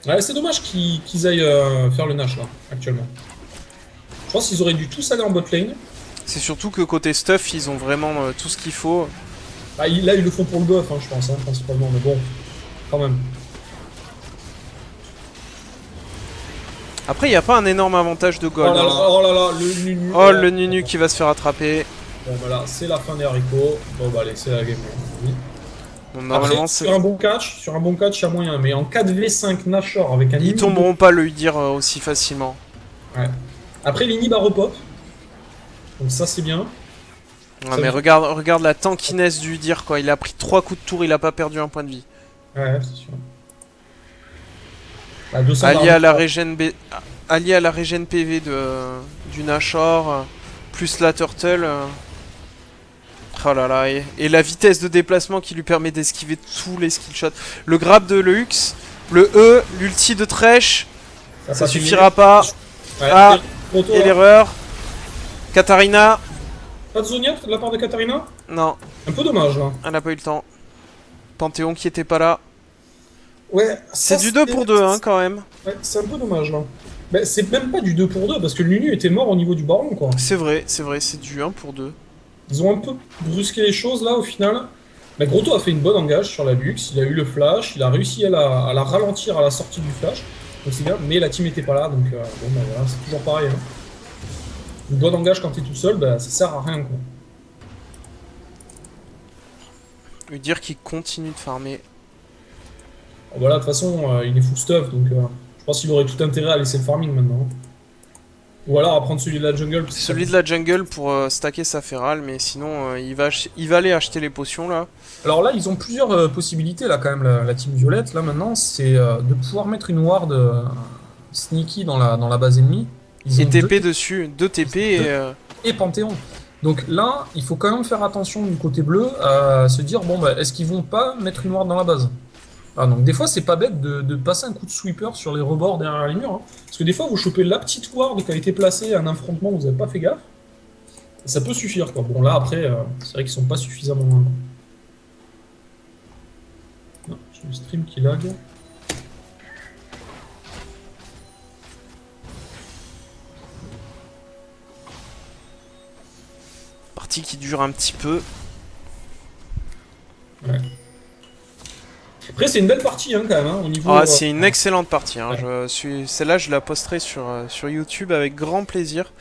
Ouais, c'est dommage qu'ils aillent faire le Nash là, actuellement. Je pense qu'ils auraient dû tous aller en bot lane. C'est surtout que côté stuff, ils ont vraiment tout ce qu'il faut. Bah, là ils le font pour le buff, hein, je pense, hein, principalement, mais bon. Quand même. Après, il n'y a pas un énorme avantage de gold. Oh là là, le Nunu. Oh, le Nunu qui va se faire attraper. Bon, bah là, c'est la fin des haricots. Bon, bah allez, c'est la game. Bon, normalement, sur un bon catch, il y a moyen. Mais en 4v5 Nashor avec un ils tomberont pas le Udyr aussi facilement. Ouais. Après, l'inhib a repop. Donc ça, c'est bien. Ouais, mais regarde la tankiness du Udyr, quoi. Il a pris 3 coups de tour, il a pas perdu un point de vie. Ouais, c'est sûr. Bah, allié à la régène PV du Nashor, plus la Turtle. Oh là là, et la vitesse de déplacement qui lui permet d'esquiver tous les skillshots. Le grab de Lux, le E, l'ulti de Thresh, ça suffira pas. Ouais, ah, et l'erreur. Katarina. Pas de Zonia de la part de Katarina? Non. Un peu dommage là. Elle a pas eu le temps. Panthéon qui était pas là. Ouais, C'est ça du 2 pour 2 hein, quand même. ouais, c'est un peu dommage là. Mais c'est même pas du 2 pour 2 parce que Nunu était mort au niveau du baron quoi. C'est vrai, c'est du 1 pour 2. Ils ont un peu brusqué les choses là au final. Mais Grotto a fait une bonne engage sur la Lux, il a eu le flash, il a réussi à la ralentir à la sortie du flash. Donc c'est bien, mais la team était pas là, donc bon bah voilà, c'est toujours pareil. Hein. Une bonne engage quand t'es tout seul, bah ça sert à rien quoi. Lui dire qu'il continue de farmer. Voilà, de toute façon, il est full stuff, donc je pense qu'il aurait tout intérêt à laisser le farming maintenant. Ou alors à prendre celui de la jungle, parce que ça Celui de la jungle pour stacker sa ferale, mais sinon il va aller acheter les potions là. Alors là, ils ont plusieurs possibilités, là, quand même, la team violette, là, maintenant, c'est de pouvoir mettre une ward sneaky dans la base ennemie. Ils Et ont TP dessus, 2 ils TP ont deux et... et Panthéon. Donc là, il faut quand même faire attention du côté bleu à se dire, bon, bah, est-ce qu'ils vont pas mettre une ward dans la base? Ah, donc des fois, c'est pas bête de passer un coup de sweeper sur les rebords derrière les murs. Hein. Parce que des fois, vous chopez la petite ward qui a été placée à un affrontement où vous n'avez pas fait gaffe. Et ça peut suffire, quoi. Bon, là, après, c'est vrai qu'ils sont pas suffisamment loin. Non, j'ai le stream qui lag. Partie qui dure un petit peu. Ouais. Après, c'est une belle partie, hein, quand même, hein, au niveau... Ah, c'est une excellente partie. Hein. Ouais. Celle-là, je la posterai sur YouTube avec grand plaisir.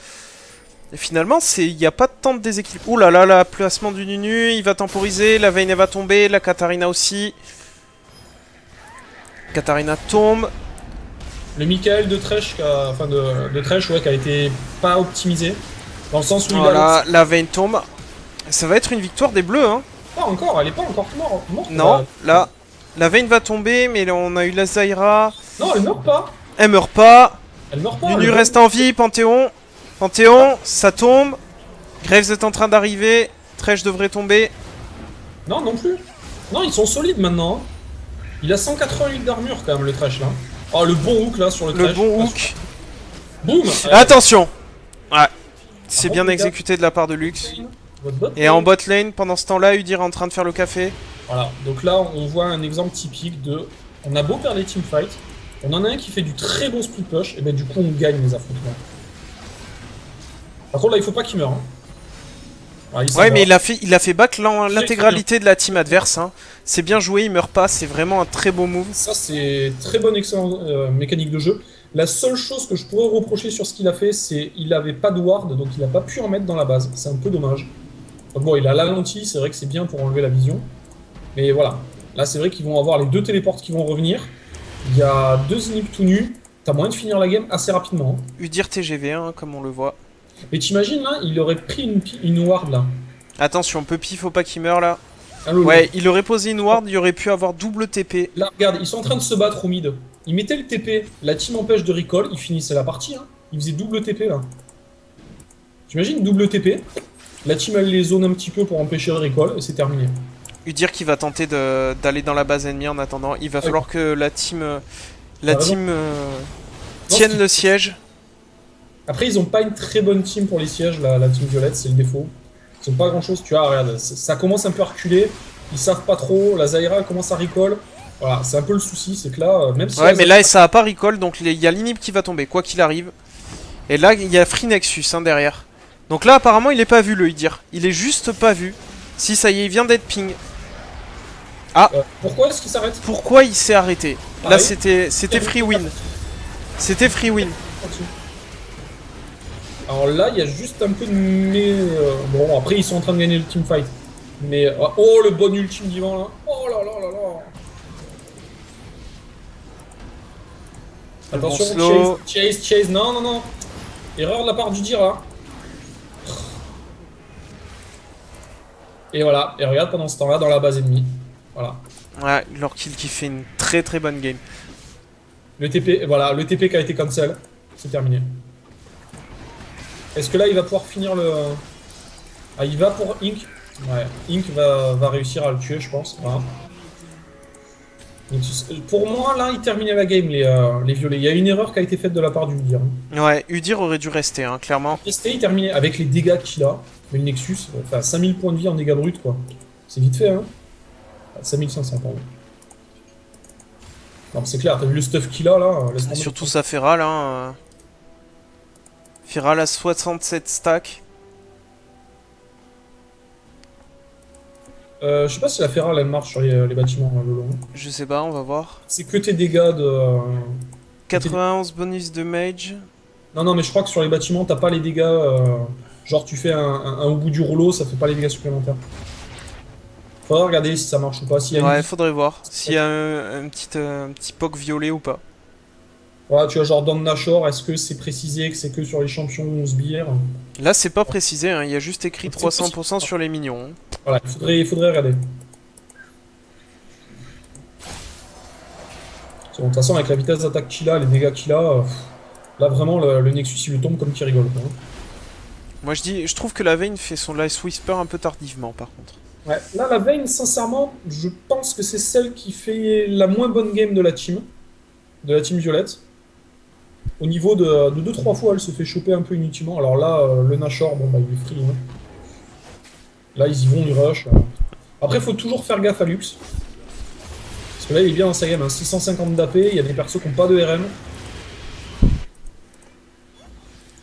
Et finalement, il n'y a pas tant de déséquilibre. Ouh là là, là, placement du Nunu, il va temporiser, la Vayne va tomber, la Katarina aussi. Katarina tombe. Le Michael de Thresh, enfin de Thresh, ouais, qui a été pas optimisé. Dans le sens où il a... Voilà, la Vayne tombe. Ça va être une victoire des Bleus, hein. Pas encore, elle est pas encore morte. Non, là, la Vayne va tomber, mais là, on a eu la Zyra. Non, elle meurt pas. Elle meurt pas. Elle meurt pas. Nunu reste en vie, Panthéon. Panthéon, ça tombe. Graves est en train d'arriver. Thresh devrait tomber. Non, non plus. Non, ils sont solides maintenant. Hein. Il a 188 d'armure quand même, le Thresh là. Oh, le bon hook là sur le Thresh. Le bon hook. Boum. Attention. Ouais. C'est Par bien contre, exécuté de la part de Lux. votre bot Et en bot lane, pendant ce temps-là, Udyr est en train de faire le café. Voilà, donc là on voit un exemple typique de... On a beau perdre les teamfights, on en a un qui fait du très bon split push, et ben du coup on gagne les affrontements. Par contre là il faut pas qu'il meure. Hein. Ah, Ouais, mais il a fait back l'intégralité de la team adverse. Hein. C'est bien joué, il meurt pas, c'est vraiment un très beau move. Ça c'est très bonne, excellente mécanique de jeu. La seule chose que je pourrais reprocher sur ce qu'il a fait, c'est qu'il avait pas de ward, donc il a pas pu en mettre dans la base. C'est un peu dommage. Donc bon, il a la lentille, c'est vrai que c'est bien pour enlever la vision. Mais voilà, là c'est vrai qu'ils vont avoir les deux téléports qui vont revenir. Il y a deux inhibs tout nus. T'as moyen de finir la game assez rapidement. Hein. Udyr TGV, hein, comme on le voit. Mais t'imagines là, il aurait pris une ward là. Attention, Puppy, faut pas qu'il meure là. Allô, Ouais, il aurait posé une ward, il aurait pu avoir double TP. là, regarde, ils sont en train de se battre au mid. Ils mettaient le TP, la team empêche de recall, ils finissaient la partie. Hein. Ils faisaient double TP là. T'imagines double TP, la team elle les zone un petit peu pour empêcher le recall et c'est terminé. Udyr qui va tenter d'aller dans la base ennemie en attendant. Il va falloir que la team, tienne le siège. Après, ils ont pas une très bonne team pour les sièges, la team violette, c'est le défaut. Ils ont pas grand chose, tu vois, regarde, ça commence un peu à reculer, ils savent pas trop, la Zyra commence à recall. Voilà, c'est un peu le souci, c'est que là, même si. Ouais, mais là, ça a pas recall, donc il y a l'inhib qui va tomber, quoi qu'il arrive. Et là, il y a Free Nexus hein, derrière. Donc là, apparemment, il est pas vu, le Udyr. Il est juste pas vu. Si, ça y est, il vient d'être ping. Pourquoi est-ce qu'il s'arrête? Pourquoi il s'est arrêté? Ah Là, oui. c'était free win. C'était free win. Alors là, il y a juste un peu de... Bon, après, ils sont en train de gagner le teamfight. Mais... Oh, le bon ultime d'Ivan, là. Oh là là là là. Attention, slow. chase. Non, non, non. Erreur de la part d'Udyr, là. Et voilà. Et regarde, pendant ce temps-là, dans la base ennemie. Voilà. Ouais, Lorkill qui fait une très très bonne game. Le TP, voilà, le TP qui a été cancel. C'est terminé. Est-ce que là, il va pouvoir finir le... Ah, il va pour Ink. Ouais, Ink va réussir à le tuer, je pense. Voilà. Donc, pour moi, là, il terminait la game, les violets. Il y a une erreur qui a été faite de la part du Udyr. Ouais, Udyr aurait dû rester, hein, clairement. Rester, il terminait avec les dégâts qu'il a. Mais le Nexus, enfin, 5000 points de vie en dégâts bruts, quoi. C'est vite fait, hein. 5500, pardon. Non, c'est clair, t'as vu le stuff qu'il a là, laisse tomber. Surtout sa Feral, hein. Feral à 67 stacks. Je sais pas si la ferrale elle marche sur les bâtiments le long. Je sais pas, on va voir. C'est que tes dégâts de. 91 bonus de mage. Non, non, mais je crois que sur les bâtiments, t'as pas les dégâts. Genre, tu fais un au bout du rouleau, ça fait pas les dégâts supplémentaires. Faudra regarder si ça marche ou pas. S'il y a une... Ouais, faudrait voir s'il y a un petit POC violet ou pas. Voilà, tu vois, genre dans Nashor, est-ce que c'est précisé que c'est que sur les champions 11 sbires? Là, c'est pas précisé, hein, il y a juste écrit C'est 300% sur les minions. Voilà, il faudrait regarder. Bon, de toute façon, avec la vitesse d'attaque qu'il a, les dégâts qu'il a, là vraiment le Nexus il lui tombe comme qu'il rigole, quoi. Moi, je trouve que la Vayne fait son Lice Whisper un peu tardivement, par contre. Ouais, là la Vayne, sincèrement, je pense que c'est celle qui fait la moins bonne game de la team violette. Au niveau de 2-3 fois, elle se fait choper un peu inutilement. Alors là, le Nashor, bon bah il est free, hein. Là ils y vont, ils rush. Après, faut toujours faire gaffe à Lux. Parce que là, il est bien dans sa game, hein. 650 d'AP, il y a des persos qui n'ont pas de RM.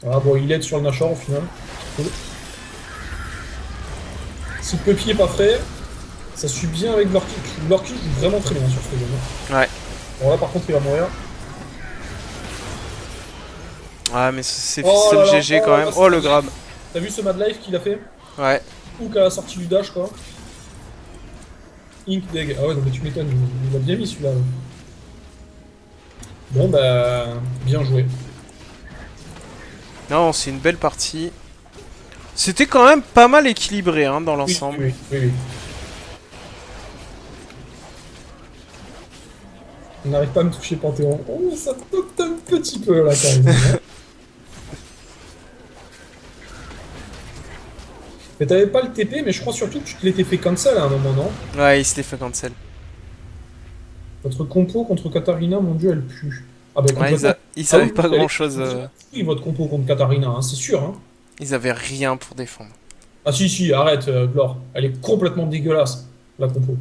Ah bon, il aide sur le Nashor au final. Cool. Si le Puppy est pas frais, ça suit bien avec Lorky. Lorky joue vraiment très bien sur ce jeu. Ouais. Bon là par contre il va mourir. Ah, mais c'est Oh le là là, GG oh quand là même. là, Oh, le grab. T'as vu ce Mad Life qu'il a fait? Ouais. Ou qu'à la sortie du dash quoi. Ink Deg. Ah ouais, donc tu m'étonnes, il a bien mis celui-là. Bon bah, bien joué. Non, c'est une belle partie. C'était quand même pas mal équilibré, hein, dans Oui, l'ensemble. oui, oui, oui. On n'arrive pas à me toucher Panthéon. Oh, ça toque un petit peu là quand même. Mais t'avais pas le TP, mais je crois surtout que tu te l'étais fait cancel à un moment, non? Ouais, il se l'est fait cancel. Votre compo contre Katarina, mon dieu, elle pue. Ah bah Ouais, complètement. ils Ah avaient oui, pas grand chose. oui, votre compo contre Katarina, hein, c'est sûr. Hein. Ils avaient rien pour défendre. Ah si, si, arrête, Glor. Elle est complètement dégueulasse, la compo.